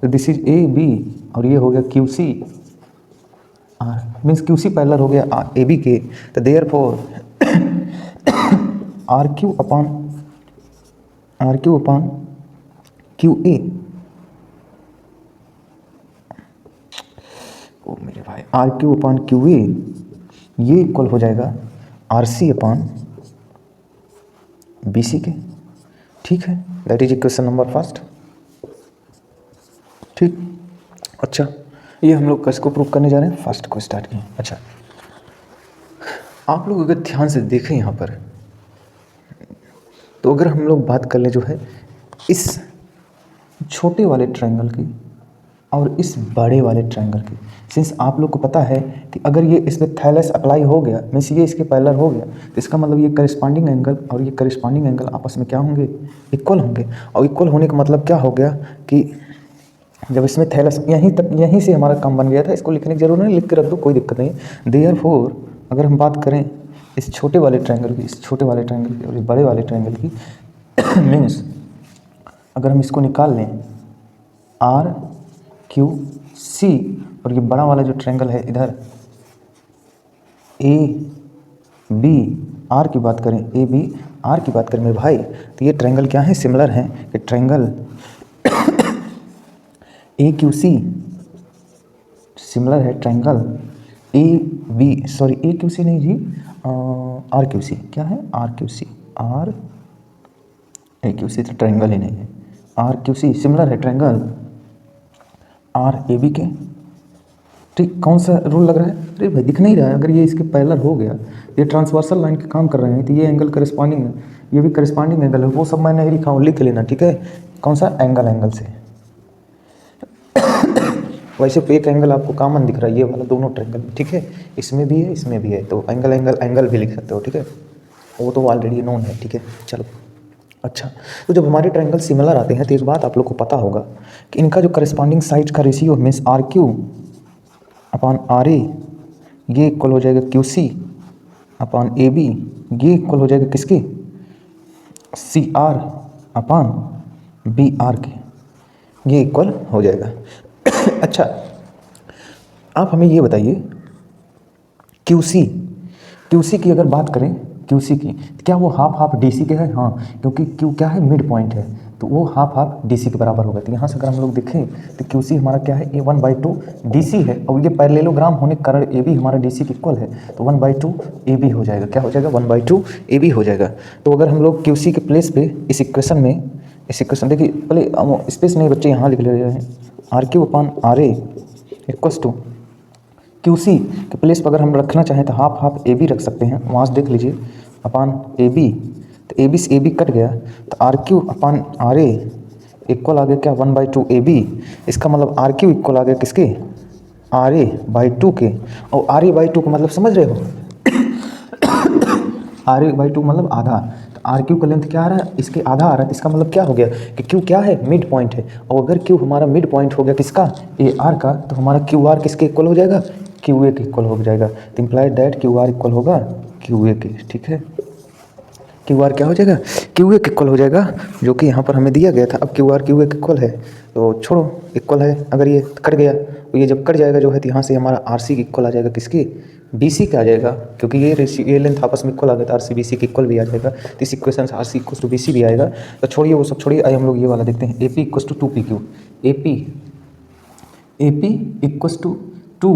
तो दिस इज ए बी और ये हो गया Q C R, means Q C parallel हो गया ए बी के। तो therefore R Q upon Q A, ओ मेरे भाई, R Q upon Q A ये इक्वल हो जाएगा R C upon B C के, ठीक है। That is equation number first, ठीक। अच्छा, ये हम लोग किसको प्रूव करने जा रहे हैं, फर्स्ट को स्टार्ट किए। अच्छा, आप लोग अगर ध्यान से देखें यहाँ पर, तो अगर हम लोग बात कर ले जो है इस छोटे वाले ट्रायंगल की और इस बड़े वाले ट्रायंगल की, सिंस आप लोग को पता है कि अगर ये इसमें थैलस अप्लाई हो गया, मीन्स ये इसके पैरेलल हो गया, तो इसका मतलब ये करिस्पॉन्डिंग एंगल और ये करिस्पॉन्डिंग एंगल आपस में क्या होंगे, इक्वल होंगे। और इक्वल होने का मतलब क्या हो गया कि जब इसमें थैलस यहीं से हमारा काम बन गया था, इसको लिखने की जरूरत नहीं, लिख के रख दो, कोई दिक्कत नहीं। देयरफॉर अगर हम बात करें इस छोटे वाले ट्रायंगल की, इस छोटे वाले ट्रायंगल की और इस बड़े वाले ट्रायंगल की, मीन्स अगर हम इसको निकाल लें आर क्यू सी, और ये बड़ा वाला जो ट्रायंगल है इधर ए बी आर की बात करें, ए बी आर की बात करें मेरे भाई, तो ये ट्रायंगल क्या है, सिमिलर हैं कि triangle A Q C similar है triangle A B, sorry A Q C नहीं जी, आर क्यू सी, क्या है R Q C, R A Q C तो ट्रायंगल ही नहीं है, आर क्यू सी सिमिलर है ट्रायंगल आर ए बी के, ठीक। कौन सा रूल लग रहा है, अरे भाई दिख नहीं रहा है, अगर ये इसके पैरेलल हो गया, ये ट्रांसवर्सल लाइन के काम कर रहे हैं, तो ये एंगल करिस्पॉन्डिंग है, ये भी करिस्पॉन्डिंग एंगल है, वो सब मैं नहीं लिखा हूँ, लिख लेना, ठीक है। कौन सा एंगल से वैसे एक एंगल आपको कॉमन दिख रहा है, ये वाला दोनों ट्रायंगल, ठीक है, इसमें भी है इसमें भी है, तो एंगल भी लिख सकते हो, ठीक है, वो तो ऑलरेडी नोन है, ठीक है। चलो, अच्छा, तो जब हमारे ट्रायंगल सिमिलर आते हैं तो एक बात आप लोग को पता होगा कि इनका जो करस्पॉन्डिंग साइड का ratio means R Q upon R A, ये इक्वल हो जाएगा Q C upon A B, ये इक्वल हो जाएगा किसके, C R upon B R के, ये इक्वल हो जाएगा। अच्छा, आप हमें ये बताइए क्यू सी की अगर बात करें, क्यू सी की क्या वो हाफ डी सी के है, हाँ, क्योंकि क्यू क्या है, मिड पॉइंट है, तो वो हाफ डी सी के बराबर होगा। तो यहाँ से अगर हम लोग देखें तो क्यू सी हमारा क्या है, A1/2 डी सी है, और ये पैरेललोग्राम होने के कारण ए बी हमारा डी सी के इक्वल है, तो 1/2 ए बी हो जाएगा, क्या हो जाएगा, 1/2 ए बी हो जाएगा। तो अगर हम लोग क्यू सी के प्लेस पे इस इक्वेशन में इस इक्वेशन देखिए, पहले स्पेस नहीं बच्चे यहाँ लिख ले रहे हैं, R Q upon R A equals to Q C के प्लेस पर अगर हम रखना चाहें तो हाफ हाफ ए बी रख सकते हैं, वहाँ से देख लीजिए अपान ए बी, तो ए बी से ए बी कट गया, तो R Q upon R A equal आ गया क्या 1/2 ए बी। इसका मतलब आर क्यू इक्वल आ गया किसके, आर ए बाई टू के, और आर ए बाई टू का मतलब समझ रहे हो आर ए बाई टू मतलब आधा, तो आर क्यू का लेंथ क्या आ रहा है, इसके आधा आ रहा है, इसका मतलब क्या हो गया कि क्यू क्या है, मिड पॉइंट है, और अगर क्यू हमारा मिड पॉइंट हो गया किसका, ए आर का, तो हमारा क्यू आर किसके इक्वल हो जाएगा, क्यू ए के इक्वल हो जाएगा। तो implied that Q R equal होगा क्यू ए के, ठीक है, क्यू आर क्या हो जाएगा, क्यू ए के इक्वल हो जाएगा, जो कि यहाँ पर हमें दिया गया था। अब क्यू आर क्यू ए के इक्वल है तो छोड़ो, इक्वल है, अगर ये कट गया तो ये जब कट जाएगा जो है तो यहाँ से हमारा आर सी इक्वल आ जाएगा किसकी, बी सी का आ जाएगा, क्योंकि ये लेंथ आपस में इक्वल आ गया तो आर सी बी सी के इक्वल भी आ जाएगा। तो इस इक्वेशन से R C equal to B C भी आएगा। तो छोड़िए वो सब छोड़िए, आइए हम लोग ये वाला देखते हैं, A P equal to two P Q, A P equal to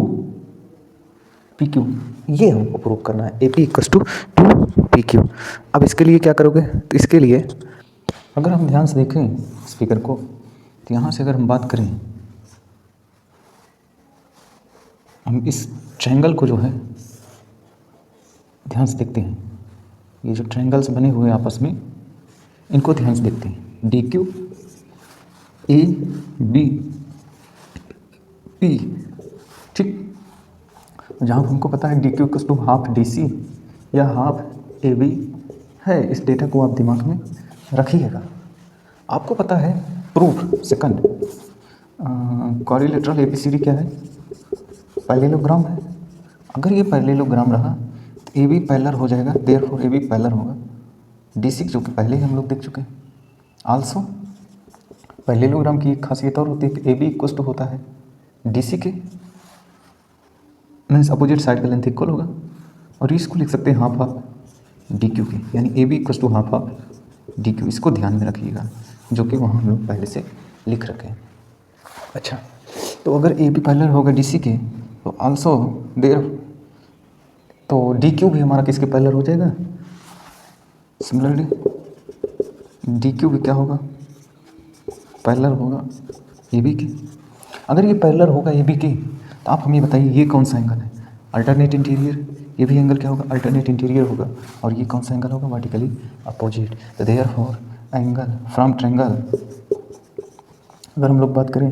P Q, ये हमको प्रूव करना है, A P equal to P Q. अब इसके लिए क्या करोगे, तो इसके लिए अगर हम ध्यान से देखें स्पीकर को, तो यहाँ से अगर हम बात करें, हम इस ट्रायंगल को जो है ध्यान से देखते हैं, ये जो ट्रायंगल्स बने हुए हैं आपस में, इनको ध्यान से देखते हैं, D Q A B P, ठीक, जहाँ हमको पता है D Q equal to half D C या हाफ ए बी है, इस डेटा को आप दिमाग में रखिएगा। आपको पता है प्रूफ सेकंड, क्वाड्रिलेटरल एबीसीडी क्या है, पैरेललोग्राम है। अगर ये पैरेललोग्राम रहा तो ए बी पैरेलल हो जाएगा, देयरफॉर ए बी पैरेलल होगा डी सी, जो कि पहले ही हम लोग देख चुके हैं। आल्सो पैरेललोग्राम की एक खासियत और होती है कि ए बी इक्वल टू होता है डी सी के, मीन्स अपोजिट साइड का लेंथ इक्वल होगा, और इसको लिख सकते हैं हाफ हाफ डी क्यू के, यानी A B equal to half half D Q. इसको ध्यान में रखिएगा, जो कि वहाँ हम लोग पहले से लिख रखे हैं। अच्छा, तो अगर ए बी पैरेलल होगा डी सी के, तो आल्सो देयर, तो डी क्यू भी हमारा किसके पैरेलल हो जाएगा, सिमिलरली डी क्यू भी क्या होगा, पैरेलल होगा ए बी के। अगर ये पैरेलल होगा ए बी के, तो आप हमें बताइए ये कौन सा एंगल है, अल्टरनेट इंटीरियर, ये भी एंगल क्या होगा, अल्टरनेट इंटीरियर होगा, और ये कौन सा एंगल होगा, वर्टिकली अपोजिट। तो देयरफॉर एंगल फ्रॉम ट्रायंगल, अगर हम लोग बात करें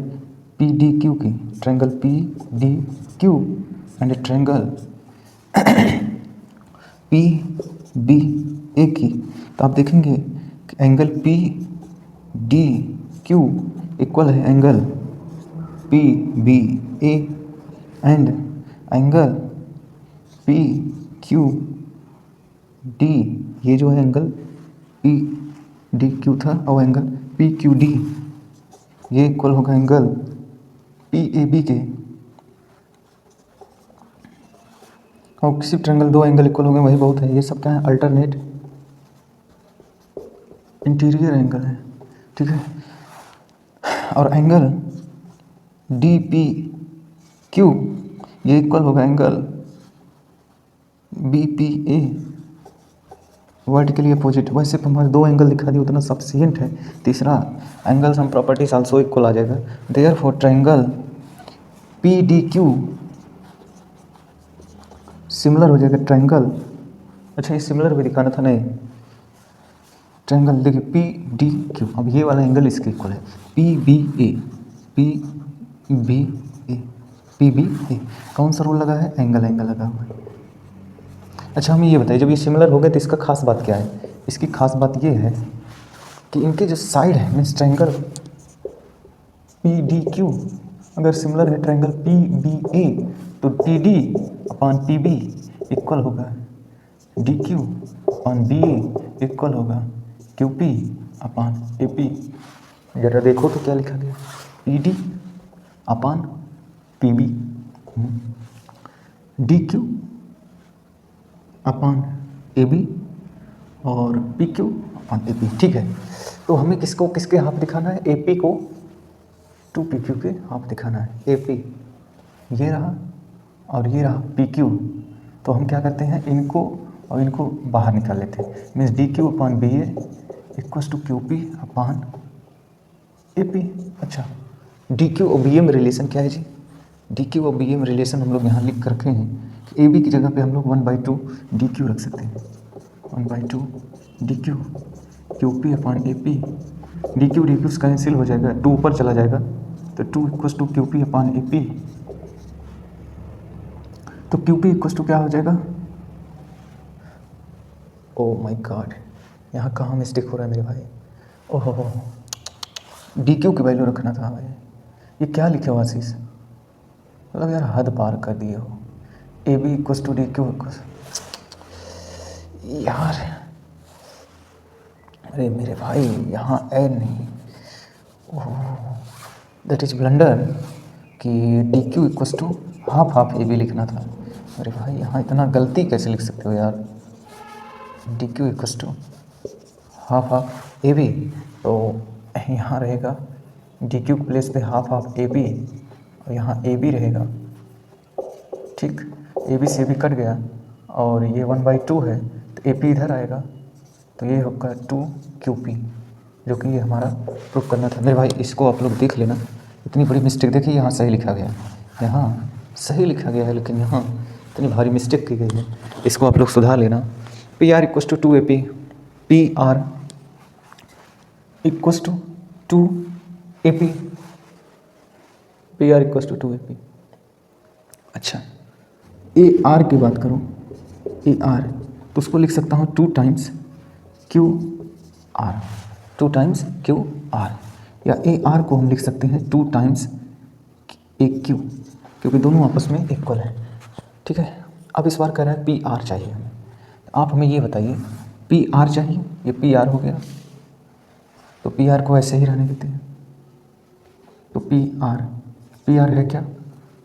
पी डी क्यू की, triangle P D Q and triangle P B A की, तो आप देखेंगे कि angle P D Q equal है angle P B A and angle P Q D, ये जो है एंगल पी डी क्यू था, और एंगल पी क्यू डी ये इक्वल होगा एंगल पी ए बी के। और किसी ट्रायंगल दो एंगल इक्वल हो गए वही बहुत है, ये सब क्या है, अल्टरनेट इंटीरियर एंगल है, ठीक है। और एंगल डी पी क्यू ये इक्वल होगा angle B P A, vertically opposite. वैसे हमारे दो एंगल दिखा दिए उतना सफिशिएंट है। तीसरा angle sum properties also equal आ जाएगा, therefore triangle P D Q similar हो जाएगा ट्रायंगल, अच्छा ये सिमिलर भी दिखाना था, नहीं, ट्रायंगल देखिए पी डी क्यू, अब ये वाला एंगल इसके इक्वल है पी बी ए, पी बी ए, पी बी ए, कौन सा रूल लगा है, एंगल लगा हुआ है। अच्छा हमें ये बताइए, जब ये सिमिलर हो गए तो इसका खास बात क्या है, इसकी खास बात ये है कि इनके जो साइड है means triangle P D Q अगर सिमिलर है ट्रायंगल पी बी ए, तो T D upon P B equal होगा D Q upon B A equal होगा Q P upon A P. जरा देखो तो क्या लिखा गया, P D upon P B, D Q upon A B और P Q upon A P, ठीक है। तो हमें किसको किसके हाफ दिखाना है, ए पी को टू पी क्यू के हाफ दिखाना है, ए पी ये रहा और ये रहा पी क्यू। तो हम क्या करते हैं, इनको और इनको बाहर निकाल लेते हैं, means D Q upon B A equals to Q P upon A P. अच्छा, डी क्यू और बी ए में रिलेशन क्या है जी? डी क्यू और बी ए में रिलेशन हम लोग यहाँ लिख कर रखे हैं कि ए बी की जगह पे हम लोग 1/2 डी क्यू रख सकते हैं। 1/2 D Q Q P upon A P. D Q cancel हो जाएगा, 2 ऊपर चला जाएगा तो 2 equals to Q P upon A P. तो क्यू पी इक्वस टू क्या हो जाएगा? ओ माय गॉड, यहाँ कहाँ मिस्टेक हो रहा है मेरे भाई? ओहो, डी क्यू की वैल्यू रखना था भाई। ये क्या लिखे हो आशीष? मतलब यार हद पार कर दिए हो। A B equals to D Q यार, अरे मेरे भाई यहाँ ए नहीं, ओह दैट इज ब्लंडर कि D Q equals to half A B लिखना था। अरे भाई यहाँ इतना गलती कैसे लिख सकते हो यार? D Q equals to half A B, तो यहाँ रहेगा डी क्यू के प्लेस पे हाफ ए बी और यहाँ ए बी रहेगा। ठीक, ए बी से भी कट गया और ये 1/2 है तो ए पी इधर आएगा तो ये होगा 2 क्यू पी, जो कि ये हमारा प्रूफ करना था। मेरे भाई इसको आप लोग देख लेना, इतनी बड़ी मिस्टेक देखिए, यहाँ सही लिखा गया, यहाँ सही लिखा गया है लेकिन यहाँ इतनी भारी मिस्टेक की गई है, इसको आप लोग सुधार लेना। P R equals to 2 A P, P R equals to 2 A P, P R equals to 2 A P. अच्छा, ए आर की बात करूँ, ए आर तो उसको लिख सकता हूँ 2 times Q R, 2 times Q R, या ए आर को हम लिख सकते हैं 2 टाइम्स ए क्यू, क्योंकि दोनों आपस में इक्वल है। ठीक है, अब इस बार कह रहा है पी आर चाहिए हमें, आप हमें ये बताइए पी आर चाहिए, ये पी आर हो गया तो पी आर को ऐसे ही रहने देते हैं। तो पी आर है क्या?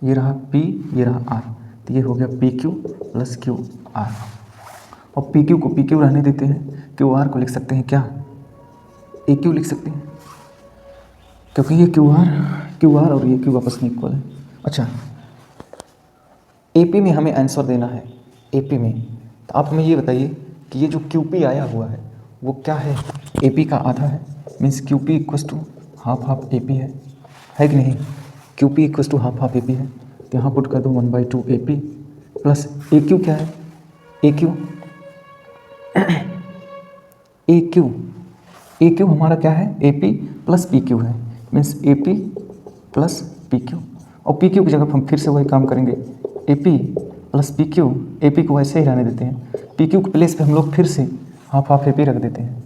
ये रहा पी, ये रहा आर, तो ये हो गया P Q plus Q R. और पी क्यू को पी क्यू रहने देते हैं, क्यू आर को लिख सकते हैं क्या? ए क्यू लिख सकते हैं, क्योंकि ये क्यू आर और ये क्यू आपस में इक्वल है। अच्छा, ए पी में हमें आंसर देना है, ए पी में, तो आप हमें ये बताइए कि ये जो क्यू पी आया हुआ है वो क्या है? ए पी का आधा है, means Q P equals to half A P है कि नहीं? Q P equals to half A P है, तो यहाँ पुट कर दो 1/2 A P plus A Q क्या है? ए क्यू हमारा क्या है? A P plus P Q है, means A P plus P Q. और पी क्यू की जगह हम फिर से वही काम करेंगे, A P plus P Q, A P को ऐसे ही रहने देते हैं, पी क्यू के प्लेस पे हम लोग फिर से हाफ ए पी रख देते हैं।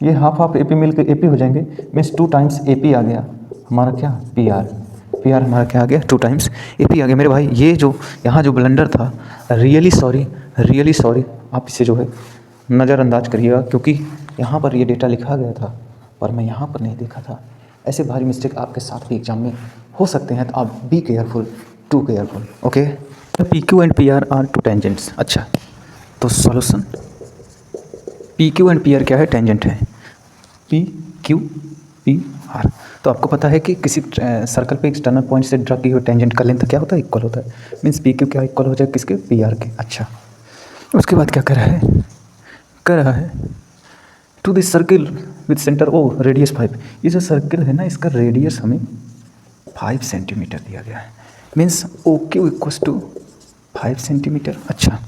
ये हाफ ए पी मिलकर ए पी हो जाएंगे, मीन्स 2 टाइम्स ए पी आ गया हमारा क्या? पी आर हमारा क्या आ गया? 2 टाइम्स ए पी आ गया। मेरे भाई ये जो यहाँ जो ब्लंडर था, रियली सॉरी, आप इसे जो है नज़रअंदाज करिएगा, क्योंकि यहाँ पर ये डेटा लिखा गया था पर मैं यहाँ पर नहीं देखा था। ऐसे भारी मिस्टेक आपके साथ भी एग्जाम में हो सकते हैं, तो आप be careful, too careful, okay. P Q and P R 2 tangents. अच्छा, तो solution, P Q and P R क्या है? टेंजेंट है, पी क्यू पी आर। तो आपको पता है कि किसी सर्कल पे एक्सटर्नल पॉइंट से ड्रा की हुई टेंजेंट का लेंथ क्या होता है? इक्वल होता है, मीन्स पी क्यू क्या इक्वल हो जाए किसके? पी आर के। अच्छा, उसके बाद क्या कर रहा है to this circle with centre O radius 5। ये जो सर्किल है ना, इसका रेडियस हमें 5 सेंटीमीटर दिया गया है, means O Q equals to 5 centimetre. अच्छा,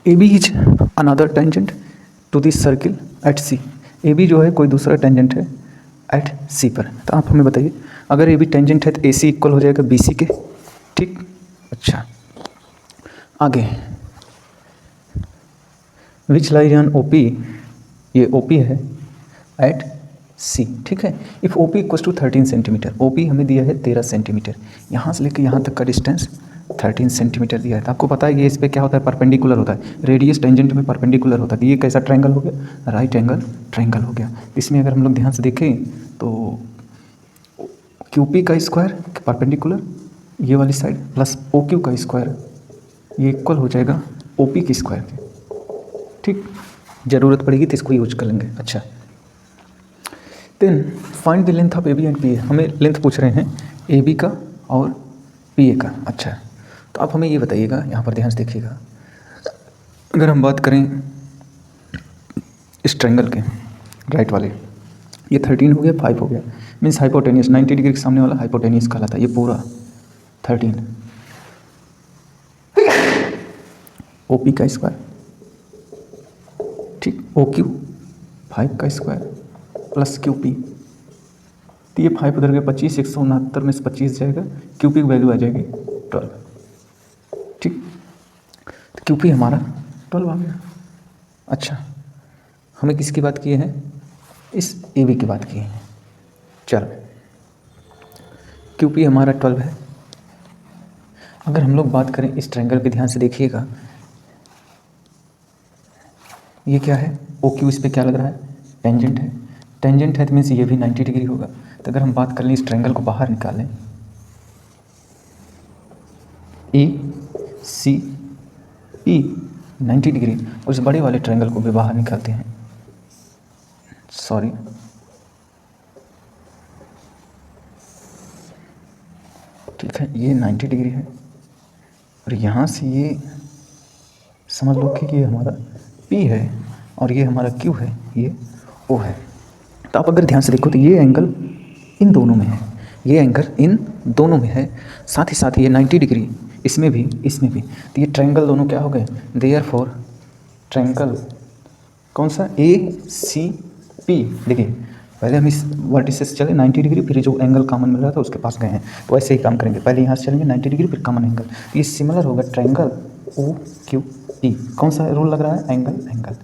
A B is another tangent to this circle at C. A B जो है कोई दूसरा टेंजेंट है एट सी पर। तो आप हमें बताइए, अगर ए बी टेंजेंट है तो ए सी इक्वल हो जाएगा बी सी के। ठीक, अच्छा आगे, which lies on O P, ये ओ पी है एट सी। ठीक है, if O P equals to 13 centimetre, O P हमें दिया है 13 सेंटीमीटर, यहाँ से लेकर यहाँ तक का डिस्टेंस 13 सेंटीमीटर दिया है। तो आपको पता है ये इस पर क्या होता है? परपेंडिकुलर होता है, रेडियस टेंजेंट में परपेंडिकुलर होता है। तो ये कैसा ट्रायंगल हो गया? राइट एंगल ट्रायंगल हो गया। इसमें अगर हम लोग ध्यान से देखें तो क्यू पी का स्क्वायर परपेंडिकुलर ये वाली साइड प्लस ओ क्यू का स्क्वायर, ये इक्वल हो जाएगा ओ पी की स्क्वायर के। ठीक, ज़रूरत पड़ेगी तो इसको यूज कर लेंगे। अच्छा, then find the length of A B and P A. हमें लेंथ पूछ रहे हैं ए बी का और पी ए का। अच्छा, तो आप हमें ये बताइएगा, यहाँ पर ध्यान से देखिएगा, अगर हम बात करें इस ट्रायंगल के राइट वाले, ये 13 हो गया, 5 हो गया, मीन्स हाइपोटेनियस, 90 डिग्री के सामने वाला हाइपोटेनियस कहलाता है। ये पूरा 13 OP का स्क्वायर, ठीक, OQ 5 का स्क्वायर प्लस QP, तो ये 5 उधर गया 25, 169 में से 25 जाएगा, QP की वैल्यू आ जाएगी 12, ठीक, तो QP हमारा 12 आ गया। अच्छा, हमें किसकी बात की है? इस AB की बात की है। चलो, QP हमारा 12 है। अगर हम लोग बात करें इस ट्रायंगल पे, ध्यान से देखिएगा, ये क्या है? OQ, इस पे क्या लग रहा है? टेंजेंट है। टेंजेंट है तो मीन्स ये भी 90 डिग्री होगा। तो अगर हम बात कर लें, इस ट्रायंगल को बाहर निकालें, ACP 90 डिग्री, और इस बड़े वाले ट्रायंगल को भी बाहर निकालते हैं, सॉरी, ठीक है, ये 90 डिग्री है, और यहाँ से ये समझ लो कि ये हमारा P है और ये हमारा Q है, ये O है। तो आप अगर ध्यान से देखो तो ये एंगल इन दोनों में है, ये एंगल इन दोनों में है, साथ ही साथ ये 90 डिग्री इसमें भी, इसमें भी। तो ये ट्रायंगल दोनों क्या हो गए? देयरफॉर ट्रायंगल कौन सा? ACP। देखिए, पहले हम इस वर्टिसेस चले 90 डिग्री, फिर जो एंगल कॉमन मिल रहा था उसके पास गए हैं, तो ऐसे ही काम करेंगे। पहले यहाँ से चलेंगे 90 डिग्री, फिर कॉमन एंगल, तो ये सिमिलर होगा ट्रायंगल OQP। कौन सा रूल लग रहा है? एंगल,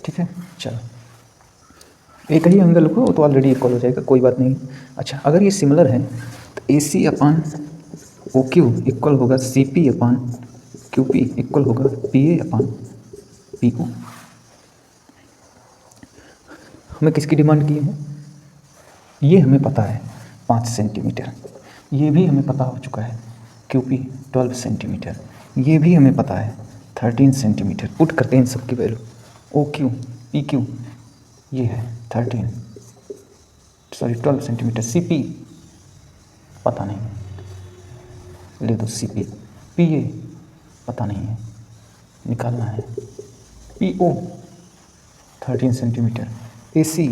ठीक है। चलो, एक ही एंगल को तो ऑलरेडी इक्वल हो जाएगा, कोई बात नहीं। अच्छा, अगर ये सिमिलर है तो AC अपान OQ इक्वल होगा CP अपान QP इक्वल होगा PA अपान PO। हमें किसकी डिमांड की है? ये हमें पता है 5 सेंटीमीटर, ये भी हमें पता हो चुका है QP 12 सेंटीमीटर, ये भी हमें पता है 13 सेंटीमीटर। पुट करते हैं इन सब की वैल्यू, OQ PQ ये है 12 सेंटीमीटर। CP पता नहीं, ले दो CP। PA पता नहीं है, निकालना है। PO 13 centimetre. AC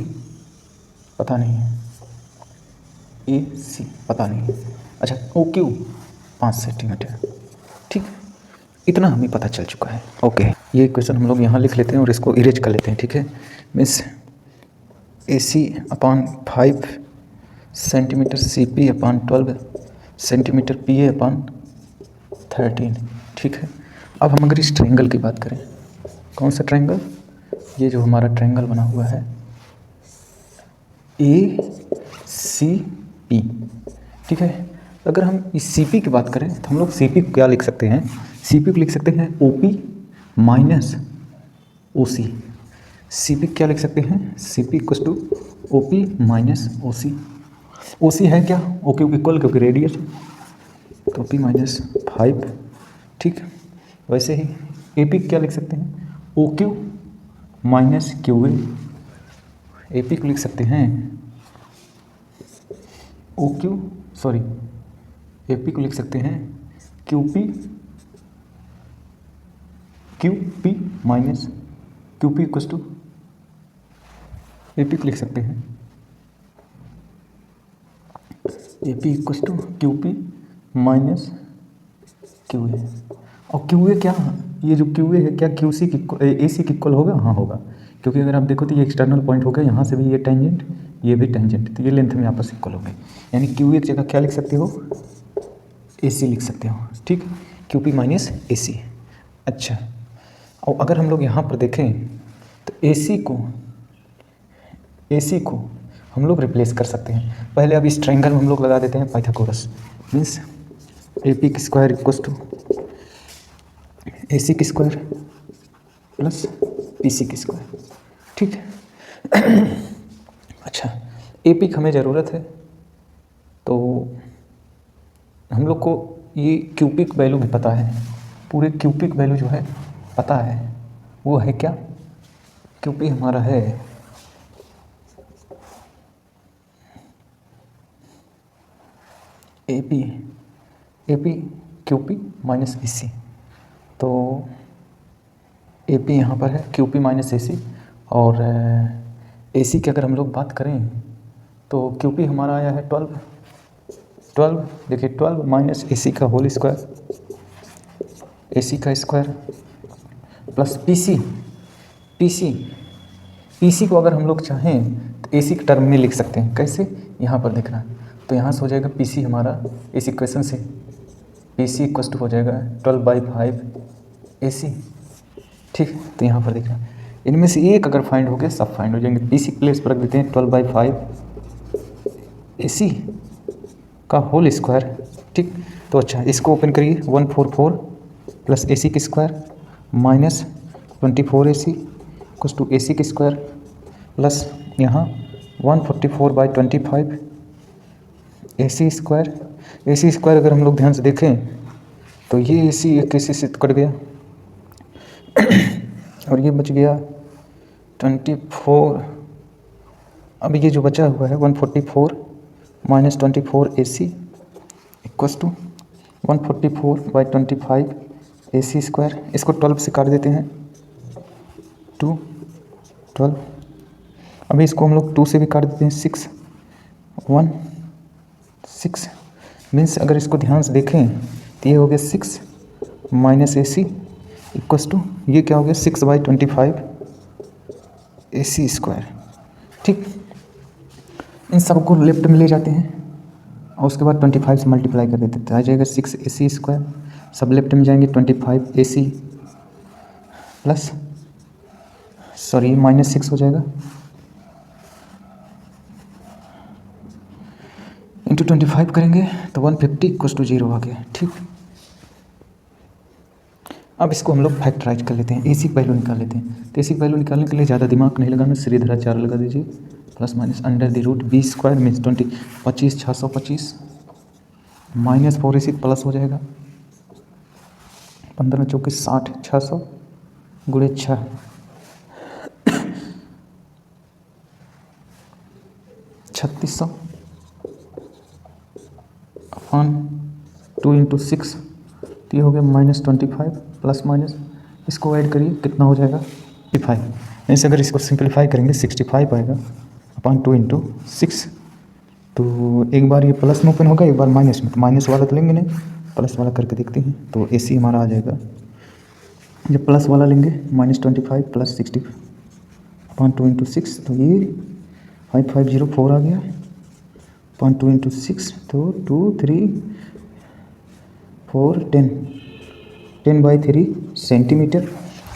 पता नहीं है, AC पता नहीं है। अच्छा, OQ 5 सेंटीमीटर, ठीक, इतना हमें पता चल चुका है। ओके, ये क्वेश्चन हम लोग यहाँ लिख लेते हैं और इसको इरेज कर लेते हैं, ठीक है। मीन्स AC अपान 5 सेंटीमीटर, CP अपान 12 सेंटीमीटर, PA अपान 13, ठीक है। अब हम अगर इस ट्रायंगल की बात करें, कौन सा ट्रायंगल? ये जो हमारा ट्रायंगल बना हुआ है ACP, ठीक है। अगर हम इस CP की बात करें तो हम लोग CP को क्या लिख सकते हैं? CP को लिख सकते हैं OP माइनस OC। CP क्या लिख सकते हैं? CP equal to OP minus OC। OC है क्या? OQ की इक्वल, क्योंकि रेडियस, तो OP माइनस 5, ठीक। वैसे ही AP क्या लिख सकते हैं? OQ minus QA। AP को लिख सकते हैं AP को लिख सकते हैं QP minus QP equal to, AP को लिख सकते हैं AP equal to QP minus QA। और QA क्या, ये जो QA है क्या QC की AC की इक्वल होगा? हाँ होगा, क्योंकि अगर आप देखो तो ये एक्सटर्नल पॉइंट हो गया, यहाँ से भी ये टेंजेंट, ये भी टेंजेंट, तो ये लेंथ में आपस इक्वल हो गए। यानी QA की जगह क्या लिख सकते हो? AC लिख सकते हो, ठीक, QP माइनस AC। अच्छा, और अगर हम लोग यहाँ पर देखें तो AC को हम लोग रिप्लेस कर सकते हैं। पहले अब इस ट्रायंगल में हम लोग लगा देते हैं पाइथागोरस, मीन्स AP की स्क्वायर इक्वल टू AC की स्क्वायर प्लस PC की स्क्वायर, ठीक है। अच्छा, AP की हमें ज़रूरत है, तो हम लोग को ये QP की वैल्यू भी पता है, पूरे QP की वैल्यू जो है पता है, वो है क्या? QP हमारा है AP QP माइनस AC। तो AP यहाँ पर है, QP माइनस AC, और AC की अगर हम लोग बात करें तो क्यू पी हमारा आया है 12 देखिए 12 माइनस ए सी का होल स्क्वायर, ए सी का स्क्वायर प्लस पी सी को अगर हम लोग चाहें तो ए सी के टर्म में लिख सकते हैं। कैसे, यहाँ पर देखना है तो यहाँ से हो जाएगा पी सी हमारा इस इक्वेशन से पी सी इक्वल टू हो जाएगा 12/5 ए सी। ठीक, तो यहाँ पर देखना इनमें से एक अगर फाइंड हो गया सब फाइंड हो जाएंगे। पी सी प्लेस पर रख देते हैं 12/5 ए सी का होल स्क्वायर। ठीक, तो अच्छा इसको ओपन करिए 144 प्लस ए सी की स्क्वायर माइनस 24 ए सी कुछ टू ए सी की स्क्वायर प्लस यहाँ 144/25 A C square. A C square अगर हम लोग ध्यान से देखें तो ये ए सी एक ए सी से कट गया और ये बच गया 24। अब ये जो बचा हुआ है 144 minus 24 A C equals to 144/25 A C square. इसको 12 से काट देते हैं 2 12। अभी इसको हम लोग 2 से भी काट देते हैं 6 1 6 मीन्स अगर इसको ध्यान से देखें तो ये हो गया 6 minus A C equals to ये क्या हो गया 6/25 ए सी स्क्वायर। ठीक, इन सबको लेफ्ट में ले जाते हैं और उसके बाद 25 से मल्टीप्लाई कर देते हैं तो आ जाएगा 6 ए सी स्क्वायर। सब लेफ्ट में जाएंगे 25 ए सी प्लस सॉरी -6 हो जाएगा इंटू 25 करेंगे तो 150 इक्वस टू 0 आ गया। ठीक, अब इसको हम लोग फैक्टराइज कर लेते हैं, ए सी की वैल्यू निकाल लेते हैं। तो ए सी की वैल्यू निकालने के लिए ज़्यादा दिमाग नहीं लगाना, सीधे 4 लगा दीजिए plus minus under the root B square means 25 625 minus 4 A C plus हो जाएगा 15 चौके 60 600 गुणे 6 3600 अपॉन 2 इंटू 6 तो ये हो गया -25 प्लस माइनस इसको ऐड करिए कितना हो जाएगा 55। ऐसे अगर इसको सिंपलीफाई करेंगे 65 आएगा अपॉन 2 इंटू 6। तो एक बार ये प्लस में ओपन होगा एक बार माइनस में, तो माइनस वाला तो लेंगे नहीं, प्लस वाला करके देखते हैं। तो ए सी हमारा आ जाएगा, जब प्लस वाला लेंगे -25 प्लस 60 अपॉन 2 इंटू 6 तो ये 5504 आ गया अपॉन 2 इंटू 6 तो 2 3 4 10/3 सेंटीमीटर।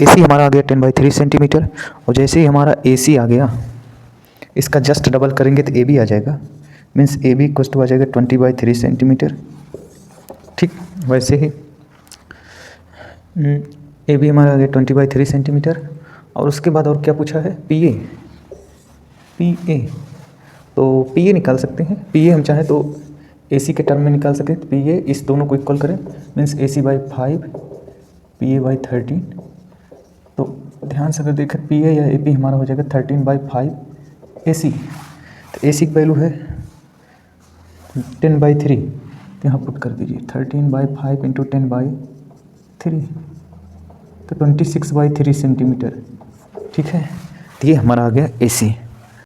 ए सी हमारा आ गया 10/3 सेंटीमीटर। और जैसे ही हमारा ए सी आ गया इसका जस्ट डबल करेंगे तो ए बी आ जाएगा means A B equal to आ जाएगा 20/3 सेंटीमीटर। ठीक, वैसे ही ए बी हमारा आ गया 20/3 सेंटीमीटर। और उसके बाद और क्या पूछा है पी ए। तो पी ए निकाल सकते हैं। पी ए हम चाहें तो ए सी के टर्म में निकाल सकते हैं। तो पी ए इस दोनों को इक्वल करें means A C by 5 P A by 13। तो ध्यान से अगर देखें पी ए या ए पी हमारा हो जाएगा 13/5 ए सी। तो ए सी की वैल्यू है 10/3 तो यहाँ पुट कर दीजिए 13/5 इंटू 10/3 तो 26/3 सेंटीमीटर। ठीक है, तो ये हमारा आ गया ए सी।